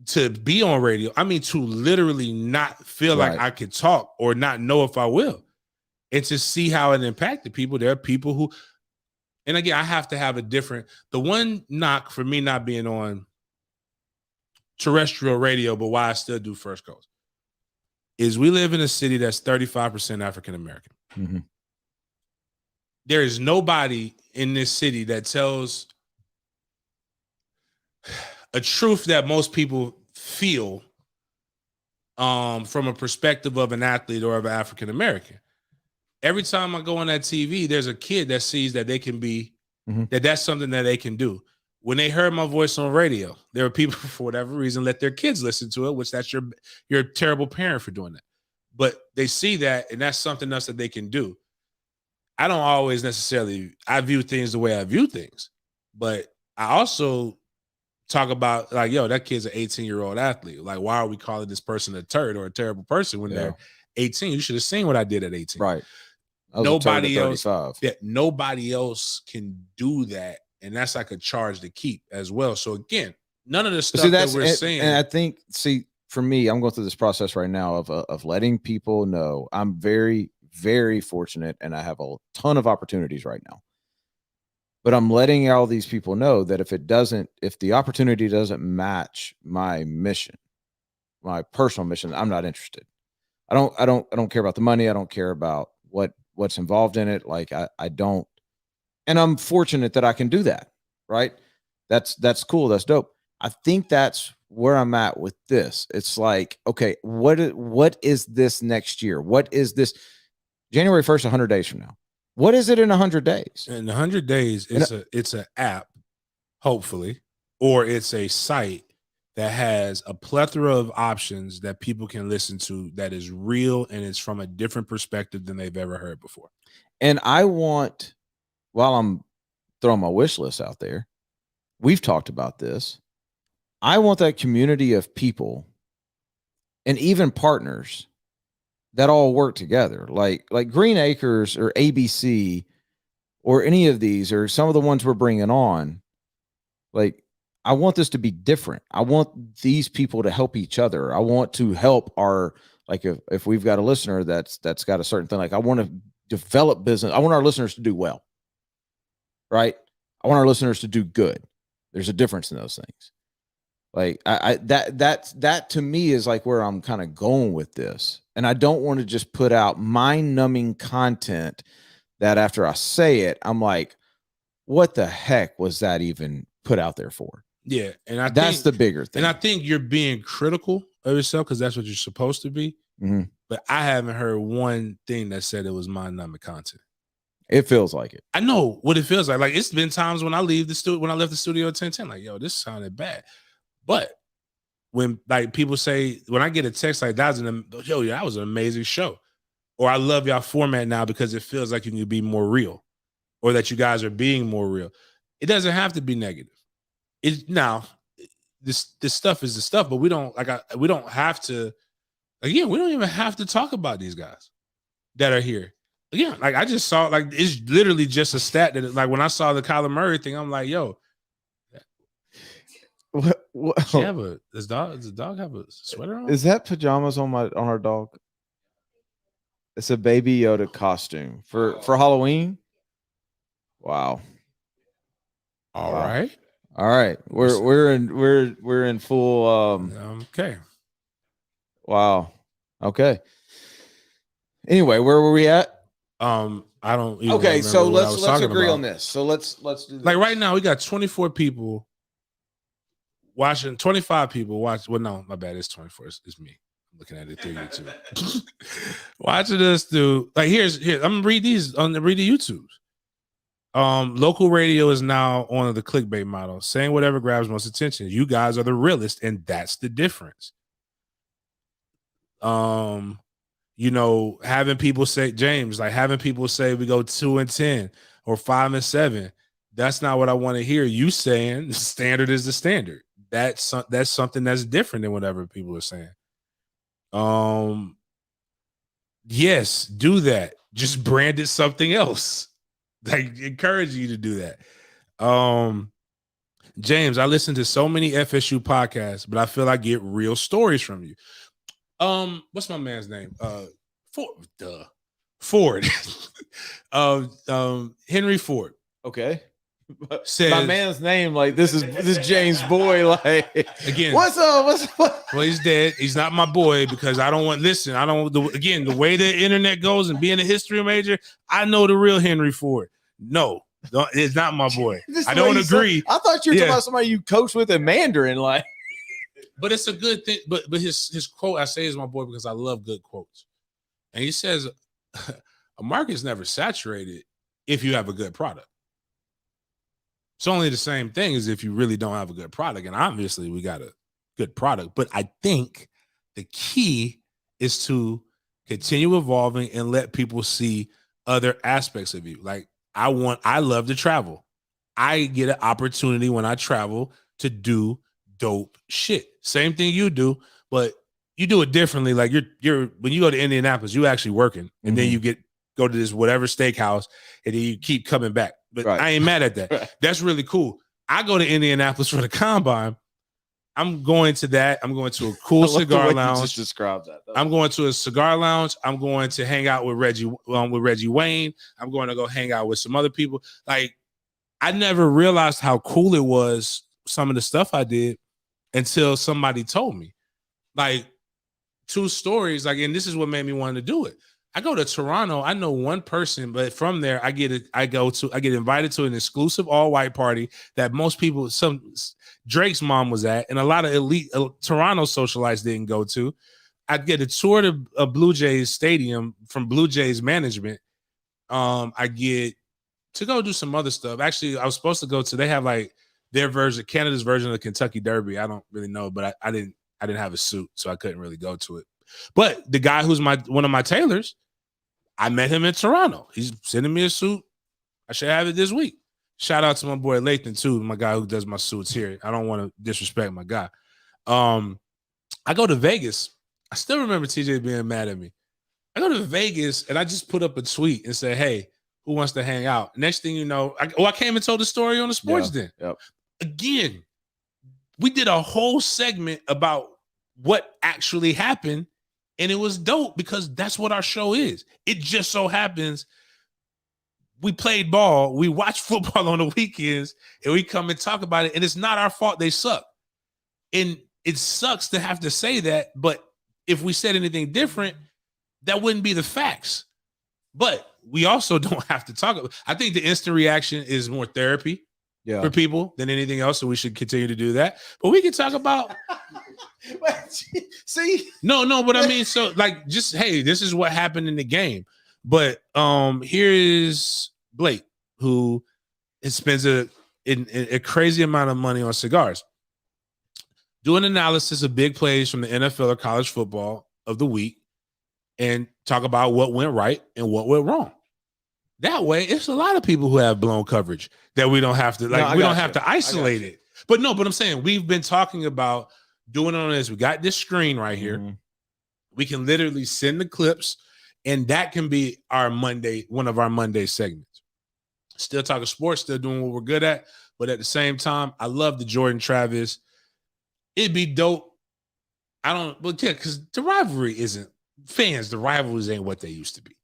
to be on radio. I mean to literally not feel like I could talk or not know if I will. And to see how it impacted people. There are people who, and again, I have to have the one knock for me not being on terrestrial radio, but why I still do First Coast, is we live in a city that's 35% African American. Mm-hmm. There is nobody in this city that tells a truth that most people feel from a perspective of an athlete or of an African American. Every time I go on that TV, there's a kid that sees that they can be, that's something that they can do. When they heard my voice on radio, there are people, for whatever reason, let their kids listen to it, which that's you're a terrible parent for doing that. But they see that, and that's something else that they can do. I don't always necessarily, I view things the way I view things, but I also talk about like, yo, that kid's an 18-year-old athlete. Like, why are we calling this person a turd or a terrible person when they're 18? You should have seen what I did at 18. Right. Nobody else can do that. And that's like a charge to keep as well. So again, none of the stuff that we're saying. And I think, for me, I'm going through this process right now of letting people know I'm very, very fortunate and I have a ton of opportunities right now. But I'm letting all these people know that if the opportunity doesn't match my mission, my personal mission, I'm not interested. I don't care about the money. I don't care about what's involved in it. Like I don't, and I'm fortunate that I can do that. Right. That's cool. That's dope. I think that's where I'm at with this. It's like, okay, what is this next year? What is this January 1st, 100 days from now? What is it in 100 days? In 100 days, it's an app, hopefully, or it's a site that has a plethora of options that people can listen to that is real and it's from a different perspective than they've ever heard before. And I want, while I'm throwing my wish list out there, we've talked about this. I want that community of people and even partners that all work together, like GreenAcres or ABC or any of these or some of the ones we're bringing on. Like, I want this to be different. I want these people to help each other. I want to help if we've got a listener that's got a certain thing, like I want to develop business. I want our listeners to do well, right? I want our listeners to do good. There's a difference in those things. Like that to me is like where I'm kind of going with this. And I don't want to just put out mind-numbing content that after I say it, I'm like, what the heck was that even put out there for? Yeah. And that's the bigger thing. And I think you're being critical of yourself because that's what you're supposed to be. Mm-hmm. But I haven't heard one thing that said it was mind-numbing content. It feels like it. I know what it feels like. Like, it's been times when I left the studio at 10:10, like, yo, this sounded bad. But when like people say, when I get a text like that was an amazing show, or I love y'all format now because it feels like you can be more real, or that you guys are being more real. It doesn't have to be negative. This stuff is the stuff, but we don't have to. Again, we don't even have to talk about these guys that are here. Again, like I just saw, like it's literally just a stat that, like when I saw the Kyler Murray thing, I'm like, yo. Does the dog have a sweater on? Is that pajamas on our dog? It's a Baby Yoda costume for Halloween. Wow. All right. We're in full okay. Wow. Okay. Anyway, where were we at? I don't even Okay, remember so what I was let's talking agree about. on this. So let's do this. Like right now, we got 24 people watching, 25 people watch. Well, no, my bad. It's 24. It's me. I'm looking at it through YouTube. Watching us do like here. I'm gonna read these on the YouTubes. Local radio is now on the clickbait model, saying whatever grabs most attention. You guys are the realest, and that's the difference. You know, having people say, James, like having people say we go 2-10 or 5-7. That's not what I want to hear. You saying the standard is the standard. That's something that's different than whatever people are saying. Yes, do that. Just brand it something else. Like encourage you to do that. James, I listen to so many FSU podcasts, but I feel I get real stories from you. What's my man's name? Ford. Henry Ford. Okay. Says, my man's name, like this is James' boy. Like again, what's up? Well, he's dead. He's not my boy because I don't want. Listen, I don't. Again, the way the internet goes and being a history major, I know the real Henry Ford. No, it's not my boy. I don't agree. I thought you were talking about somebody you coached with in Mandarin, like. But it's a good thing. But his quote, I say, is my boy because I love good quotes. And he says, a market's never saturated if you have a good product. It's only the same thing as if you really don't have a good product. And obviously we got a good product. But I think the key is to continue evolving and let people see other aspects of you. Like I love to travel. I get an opportunity when I travel to do dope shit. Same thing you do, but you do it differently. Like you're when you go to Indianapolis, you actually working, and then you go to this whatever steakhouse, and then you keep coming back. But I ain't mad at that. Right. That's really cool. I go to Indianapolis for the combine. I'm going to that. I'm going to a cool cigar lounge. Just describe that. I'm going to a cigar lounge. I'm going to hang out with Reggie Wayne. I'm going to go hang out with some other people. Like I never realized how cool it was, some of the stuff I did, until somebody told me. Like two stories. Like, and this is what made me want to do it. I go to Toronto. I know one person, but from there, I get invited to an exclusive all-white party that most people, Drake's mom was at, and a lot of elite Toronto socialites didn't go to. I'd get a tour to a Blue Jays stadium from Blue Jays management. I get to go do some other stuff. Actually, I was supposed to go to. They have like their version, Canada's version of the Kentucky Derby. I don't really know, but I didn't have a suit, so I couldn't really go to it. But the guy who's one of my tailors, I met him in Toronto. He's sending me a suit. I should have it this week. Shout out to my boy Lathan too, my guy who does my suits here. I don't want to disrespect my guy. I go to Vegas. I still remember TJ being mad at me. I go to Vegas and I just put up a tweet and say, "Hey, who wants to hang out?" Next thing you know, I came and told the story on the sportsden. Yep. Again, we did a whole segment about what actually happened. And it was dope because that's what our show is. It just so happens we played ball, we watch football on the weekends, and we come and talk about it. And it's not our fault they suck. And it sucks to have to say that, but if we said anything different, that wouldn't be the facts. But we also don't have to talk about it. I think the instant reaction is more therapy for people than anything else, so we should continue to do that. But we can talk about see, no, but I mean, so like, just hey, this is what happened in the game. But here is Blake, who spends a crazy amount of money on cigars. Do an analysis of big plays from the NFL or college football of the week, and talk about what went right and what went wrong. That way, it's a lot of people who have blown coverage that we don't have to we don't have to isolate it. But I'm saying we've been talking about doing it on this. We got this screen right here. Mm-hmm. We can literally send the clips, and that can be our one of our Monday segments. Still talking sports, still doing what we're good at, but at the same time, I love the Jordan Travis. It'd be dope. Because the rivalry isn't fans. The rivalries ain't what they used to be.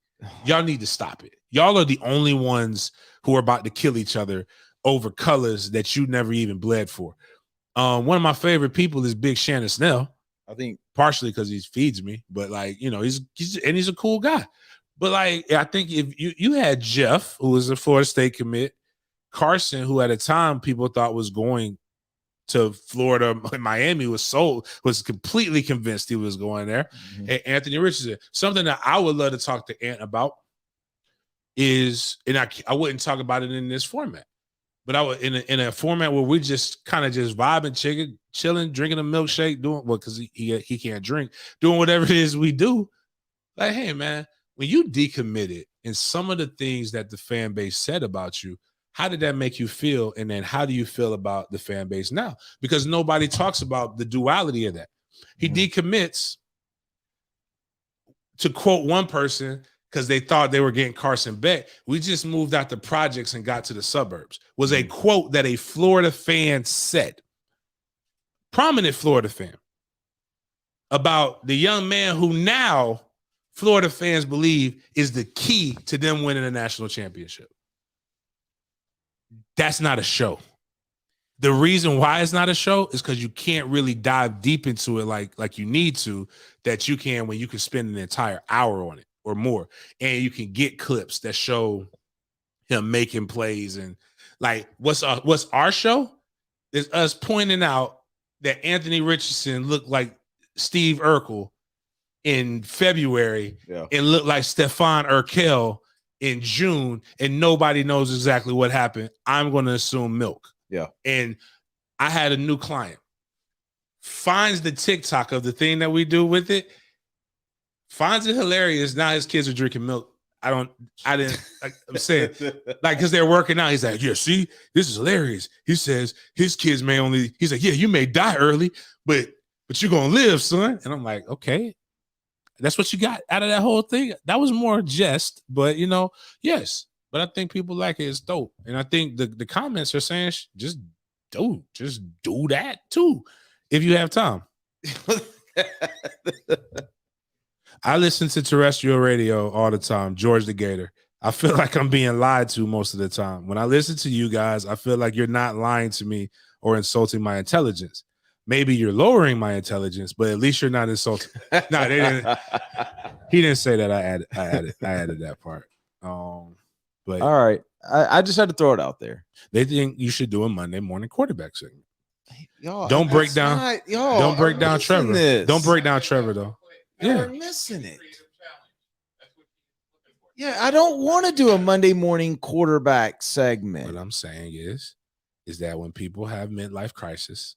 Y'all need to stop it. Y'all are the only ones who are about to kill each other over colors that you never even bled for. One of my favorite people is Big Shannon Snell. I think partially because he feeds me, but he's a cool guy. But like, I think if you had Jeff, who was a Florida State commit, Carson, who at a time people thought was going to Florida, Miami, was completely convinced he was going there. Mm-hmm. And Anthony Richardson, something that I would love to talk to Ant about is, and I wouldn't talk about it in this format, but I would in a format where we just kind of just vibing, chilling, drinking a milkshake, doing because he can't drink, doing whatever it is we do. Like, hey man, when you decommitted and some of the things that the fan base said about you, how did that make you feel? And then how do you feel about the fan base now? Because nobody talks about the duality of that. He decommits, to quote one person, because they thought they were getting Carson Beck. We just moved out the projects and got to the suburbs, was a quote that a Florida fan said. Prominent Florida fan. About the young man who now Florida fans believe is the key to them winning a national championship. That's not a show. The reason why it's not a show is because you can't really dive deep into it like you need to, that you can when you can spend an entire hour on it or more. And you can get clips that show him making plays. And like, what's our show is us pointing out that Anthony Richardson looked like Steve Urkel in February and looked like Stephon Urkel in June, and nobody knows exactly what happened. I'm going to assume milk. Yeah. And I had a new client, finds the TikTok of the thing that we do with it, finds it hilarious. Now his kids are drinking milk. I'm saying, like, because they're working out. He's like, yeah, see, this is hilarious. He says his kids he's like, yeah, you may die early, but you're going to live, son. And I'm like, okay. That's what you got out of that whole thing. That was more jest, but yes. But I think people like it. It's dope. And I think the comments are saying just do that too, if you have time. I listen to terrestrial radio all the time, George the Gator. I feel like I'm being lied to most of the time. When I listen to you guys, I feel like you're not lying to me or insulting my intelligence. Maybe you're lowering my intelligence, but at least you're not insulting. No, they didn't. He didn't say that. I added that part. But all right, I just had to throw it out there. They think you should do a Monday morning quarterback segment. Y'all, don't break down. Don't break down Trevor. This. Don't break down Trevor though. You're missing it. Yeah, I don't want to do a Monday morning quarterback segment. What I'm saying is that when people have midlife crisis,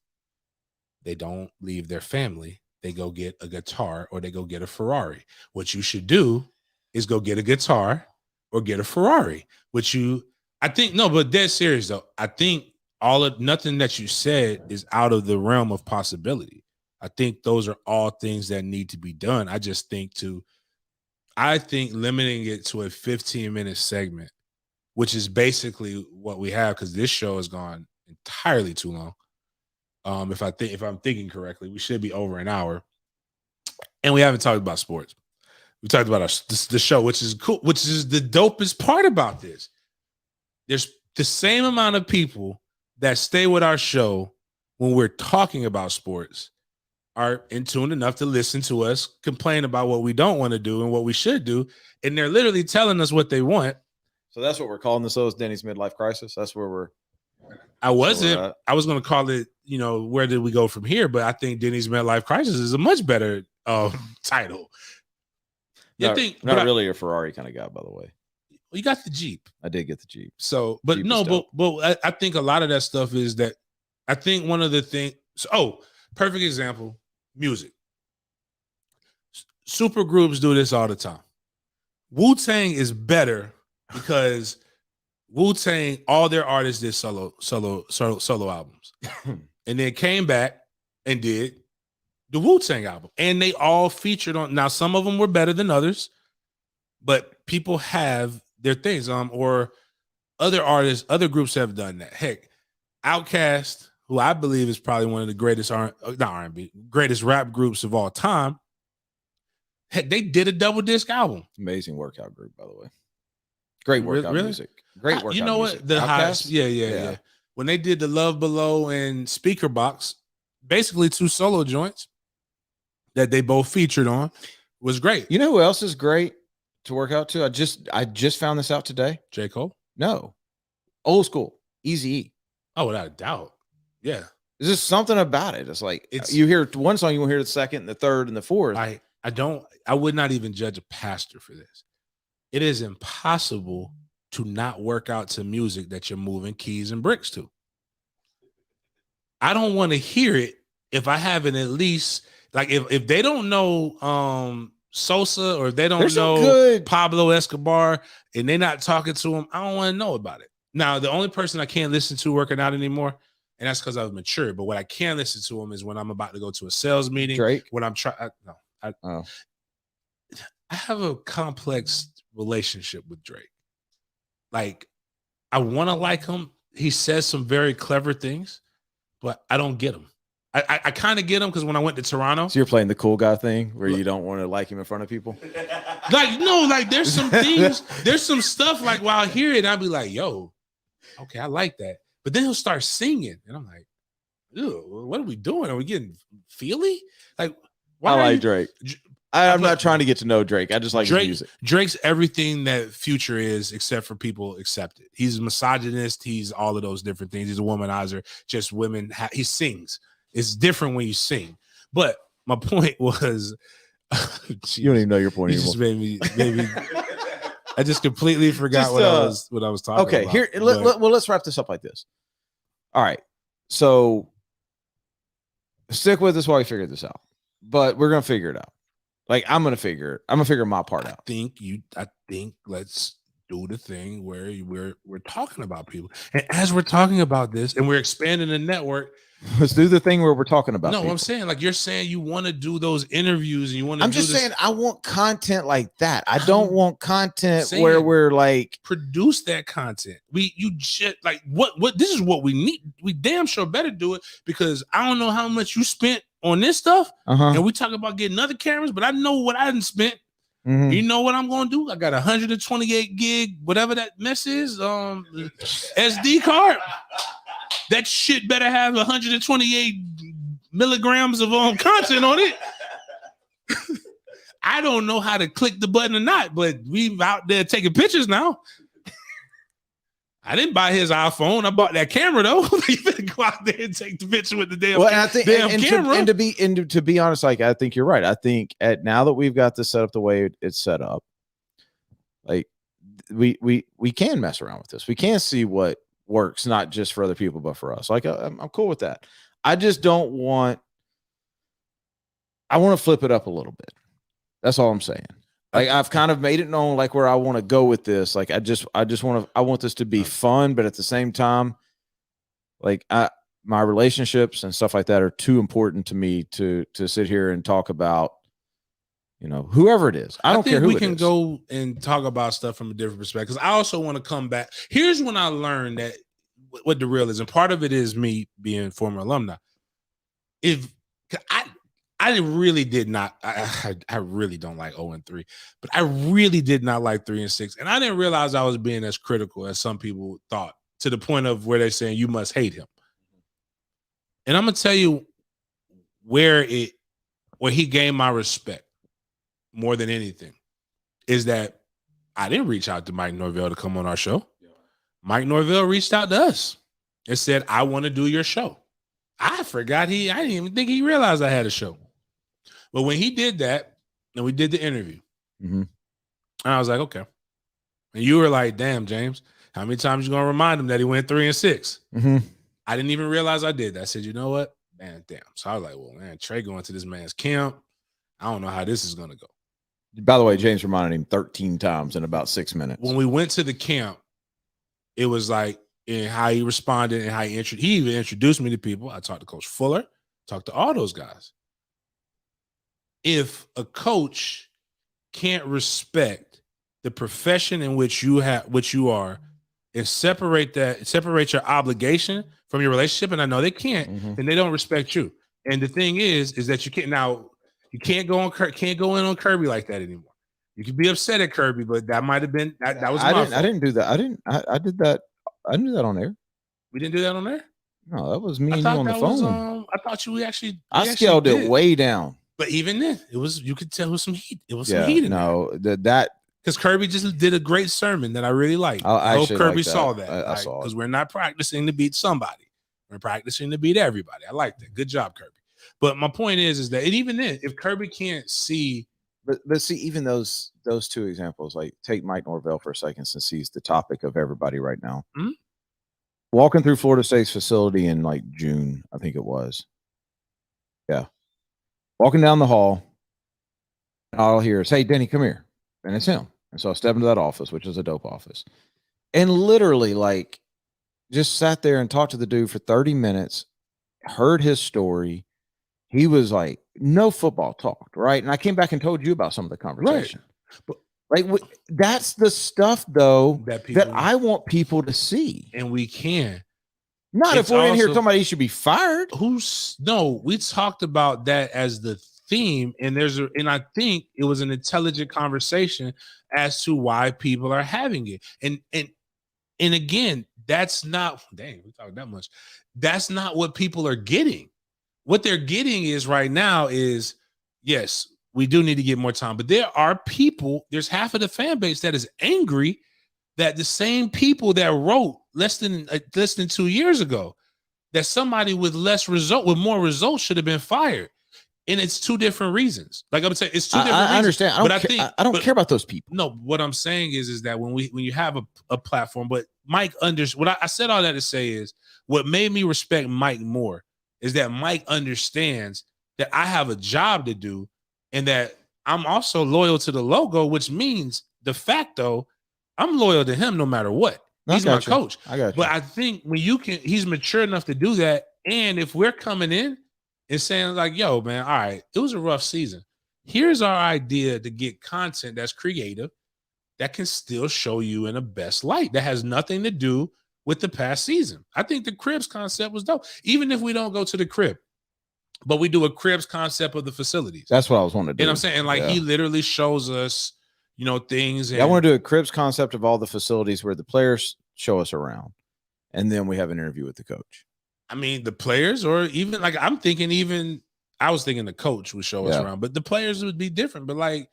they don't leave their family. They go get a guitar or they go get a Ferrari. What you should do is go get a guitar or get a Ferrari. But dead serious though. I think nothing that you said is out of the realm of possibility. I think those are all things that need to be done. I think limiting it to a 15-minute segment, which is basically what we have, because this show has gone entirely too long. If I'm thinking correctly, we should be over an hour, and we haven't talked about sports. We talked about the show, which is cool, which is the dopest part about this. There's the same amount of people that stay with our show when we're talking about sports are in tune enough to listen to us complain about what we don't want to do and what we should do, and they're literally telling us what they want. So that's what we're calling this. So is Denny's midlife crisis. That's where we're. I was going to call it, where did we go from here? But I think Denny's midlife crisis is a much better title. Not really a Ferrari kind of guy, by the way. You got the Jeep. I did get the Jeep. So, but Jeep but I think a lot of that stuff is that I think one of the things. Perfect example: music. Super groups do this all the time. Wu-Tang is better because Wu-Tang, all their artists did solo albums, and then came back and did the Wu-Tang album, and they all featured on. Now, some of them were better than others, but people have their things. Or other artists, other groups have done that. Heck, Outkast, who I believe is probably one of the greatest greatest rap groups of all time. Heck, they did a double disc album. Amazing workout group, by the way. Great workout music. Great workout. You know music. What? The highest, yeah. When they did the Love Below and Speaker Box, basically 2 solo joints that they both featured on, was great. You know who else is great? to work out to? I just found this out today. J. Cole? No. Old school. Eazy-E. Oh, without a doubt. Yeah. There's just something about it. It's like you hear one song, you won't hear the second, the third, and the fourth. I would not even judge a pastor for this. It is impossible to not work out to music that you're moving keys and bricks to. I don't want to hear it if I haven't at least, like, if they don't know Sosa, or if they don't know Pablo Escobar and they're not talking to him, I don't want to know about it. Now, the only person I can't listen to working out anymore, and that's because I've matured, but what I can listen to him is when I'm about to go to a sales meeting. Drake? When I'm trying, I have a complex relationship with Drake. Like, I want to like him. He says some very clever things, but I don't get him. I kind of get him because when I went to Toronto. So you're playing the cool guy thing where you don't want to like him in front of people? Like, no, like there's some things, there's some stuff like while I hear it, and I'll be like, yo, okay, I like that. But then he'll start singing, and I'm like, ew, what are we doing? Are we getting feely? Like, why I like Drake. I'm not trying to get to know Drake. I just like his music. Drake's everything that Future is, except for people accept it. He's a misogynist. He's all of those different things. He's a womanizer. Just women. He sings. It's different when you sing. But my point was, you don't even know your point anymore. Just made me. I just completely forgot what I was talking about. Okay, here. Let's wrap this up like this. All right. So stick with us while we figure this out. But we're gonna figure it out. Like, I'm gonna figure my part out. I think let's do the thing where we're talking about people, and as we're talking about this, and we're expanding the network. Let's do the thing where we're talking about. No, people. I'm saying, like, you're saying you want to do those interviews, and you want to. I'm just saying I want content like that. I don't want content where we're like produce that content. You just like what this is what we need. We damn sure better do it, because I don't know how much you spent on this stuff, and we talk about getting other cameras, but I know what I didn't spent. You know what I'm gonna do? I got 128 gig, whatever that mess is, SD card. That shit better have 128 milligrams of content on it. I don't know how to click the button or not, but we out there taking pictures now. I didn't buy his iPhone. I bought that camera though. You better go out there and take the picture with the damn, camera. And to be honest, like, I think you're right. I think now that we've got this set up the way it's set up, like we can mess around with this. We can see what works, not just for other people, but for us. Like, I'm cool with that. I just don't want. I want to flip it up a little bit. That's all I'm saying. Like, I've kind of made it known, like, where I want to go with this. Like, I want this to be fun, but at the same time, like, my relationships and stuff like that are too important to me to sit here and talk about, whoever it is. I don't care who it is. We can go and talk about stuff from a different perspective. Because I also want to come back. Here's when I learned that what the real is, and part of it is me being former alumni. I really did not. I really don't like 0-3, but I really did not like 3-6, and I didn't realize I was being as critical as some people thought, to the point of where they're saying you must hate him. And I'm gonna tell you where he gained my respect more than anything is that I didn't reach out to Mike Norvell to come on our show. Yeah. Mike Norvell reached out to us and said, "I want to do your show." I forgot I didn't even think he realized I had a show. But when he did that, and we did the interview, and I was like, okay. And you were like, damn, James, how many times you going to remind him that he went 3-6? I didn't even realize I did that. I said, you know what? Man, damn. So I was like, well, man, Trey going to this man's camp. I don't know how this is going to go. By the way, James reminded him 13 times in about 6 minutes. When we went to the camp, it was like, in how he responded and how he even introduced me to people. I talked to Coach Fuller, talked to all those guys. If a coach can't respect the profession in which you are, and separate your obligation from your relationship, and I know they can't, then they don't respect you. And the thing is that you can't go in on Kirby like that anymore. You can be upset at Kirby, but that might have been that was my fault. I didn't do that. I did that. I didn't do that on air. We didn't do that on air? No, that was me and you on the phone. I thought we actually scaled it way down. But even then, you could tell it was some heat. It was some heat in there. That Because Kirby just did a great sermon that I really liked. I hope Kirby like saw that. I saw it. Because we're not practicing to beat somebody. We're practicing to beat everybody. I like that. Good job, Kirby. But my point is that, and even then, if Kirby can't see, but see, even those two examples, like take Mike Norvell for a second, since he's the topic of everybody right now. Mm-hmm. Walking through Florida State's facility in like June, I think it was. Yeah, walking down the hall, and all I'll hear is, "Hey, Denny, come here," and it's him. And so I step into that office, which is a dope office, and literally like just sat there and talked to the dude for 30 minutes, heard his story. He was like, no football talked, right? And I came back and told you about some of the conversation. Right. But like, that's the stuff, though, that I want people to see. And we can. Not if we're in here talking about he should be fired. No, we talked about that as the theme, and and I think it was an intelligent conversation as to why people are having it. And again, that's not, dang, we talked that much. That's not what people are getting. What they're getting is right now is, yes, we do need to get more time, but there are people, there's half of the fan base that is angry that the same people that wrote less than 2 years ago that somebody with more results should have been fired. And it's two different reasons. Like I'm saying, it's two different reasons. I understand. I don't care about those people. No, what I'm saying is that when you have a platform, but Mike what I said all that to say is what made me respect Mike more is that Mike understands that I have a job to do and that I'm also loyal to the logo, which means de facto I'm loyal to him no matter what. He's my coach. I got you. But I think when he's mature enough to do that. And if we're coming in and saying like, yo, man, all right, it was a rough season. Here's our idea to get content that's creative, that can still show you in a best light, that has nothing to do with the past season. I think the cribs concept was dope. Even if we don't go to the crib, but we do a cribs concept of the facilities. That's what I was wanting to do. And I'm saying, like, he literally shows us, things. And I want to do a cribs concept of all the facilities where the players show us around. And then we have an interview with the coach. I mean, the players, or even like I was thinking the coach would show us around, but the players would be different. But like,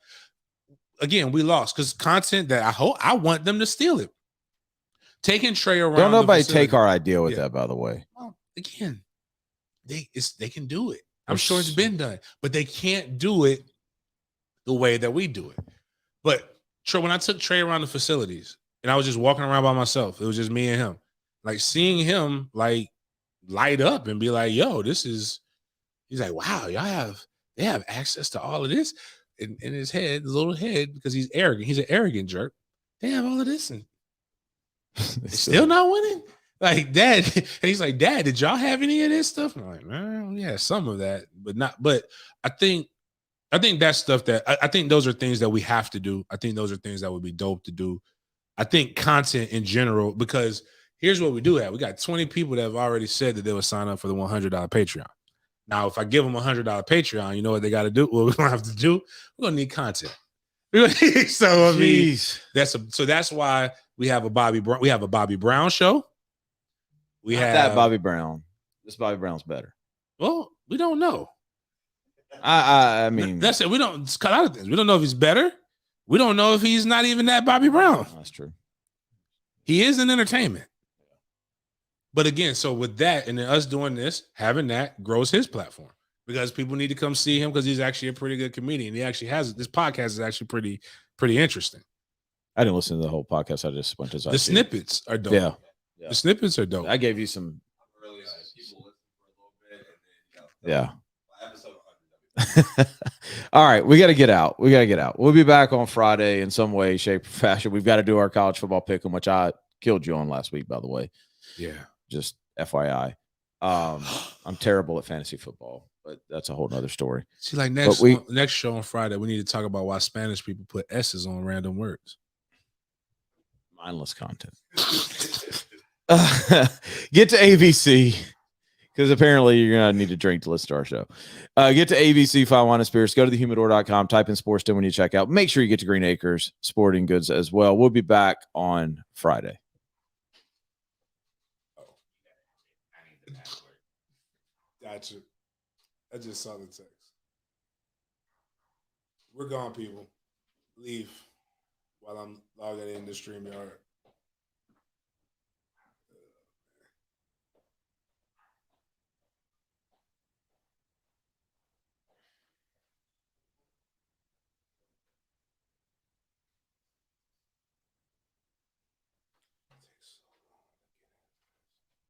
again, we lost because content that I want them to steal it. Taking Trey around. Don't nobody take our idea with that, by the way. Well, again, they can do it. I'm sure it's been done, but they can't do it the way that we do it. But Trey, when I took Trey around the facilities and I was just walking around by myself, it was just me and him. Like seeing him like light up and be like, yo, he's like, wow, they have access to all of this in his head, his little head, because he's arrogant. He's an arrogant jerk. They have all of this and still not winning. Like, Dad, and he's like, Dad, did y'all have any of this stuff? I'm like, man, yeah, some of that, but not. But I think that's stuff that I think those are things that we have to do. I think those are things that would be dope to do. I think content in general, because here's what we do have. We got 20 people that have already said that they would sign up for the $100 Patreon. Now, if I give them $100 Patreon, you know what they got to do? What we're going to have to do? We're going to need content. So, I mean, that's why we have a Bobby Brown show. We have that Bobby Brown. This Bobby Brown's better. Well, we don't know. I mean, that's it. We don't cut out of things. We don't know if he's better. We don't know if he's not even that Bobby Brown. That's true. He is in entertainment. But again, so with that, and then us doing this, having that grows his platform because people need to come see him because he's actually a pretty good comedian. He actually has this podcast is actually pretty interesting. I didn't listen to the whole podcast. I just went to the snippets are dope. Yeah. The snippets are dope. I gave you some. Yeah. All right, we got to get out. We'll be back on Friday in some way, shape, or fashion. We've got to do our college football pick 'em, which I killed you on last week, by the way. Yeah. Just FYI. I'm terrible at fantasy football, but that's a whole nother story. See, like next show on Friday, we need to talk about why Spanish people put S's on random words. Mindless content. Get to ABC. Because apparently you're going to need to drink to listen to our show. Get to ABC, Fine Wine and Spirits. Go to thehumidor.com. Type in sportsden when you check out. Make sure you get to GreenAcres Sporting Goods as well. We'll be back on Friday. Gotcha. I just saw the text. We're gone, people. Leave. while I'm logging into StreamYard.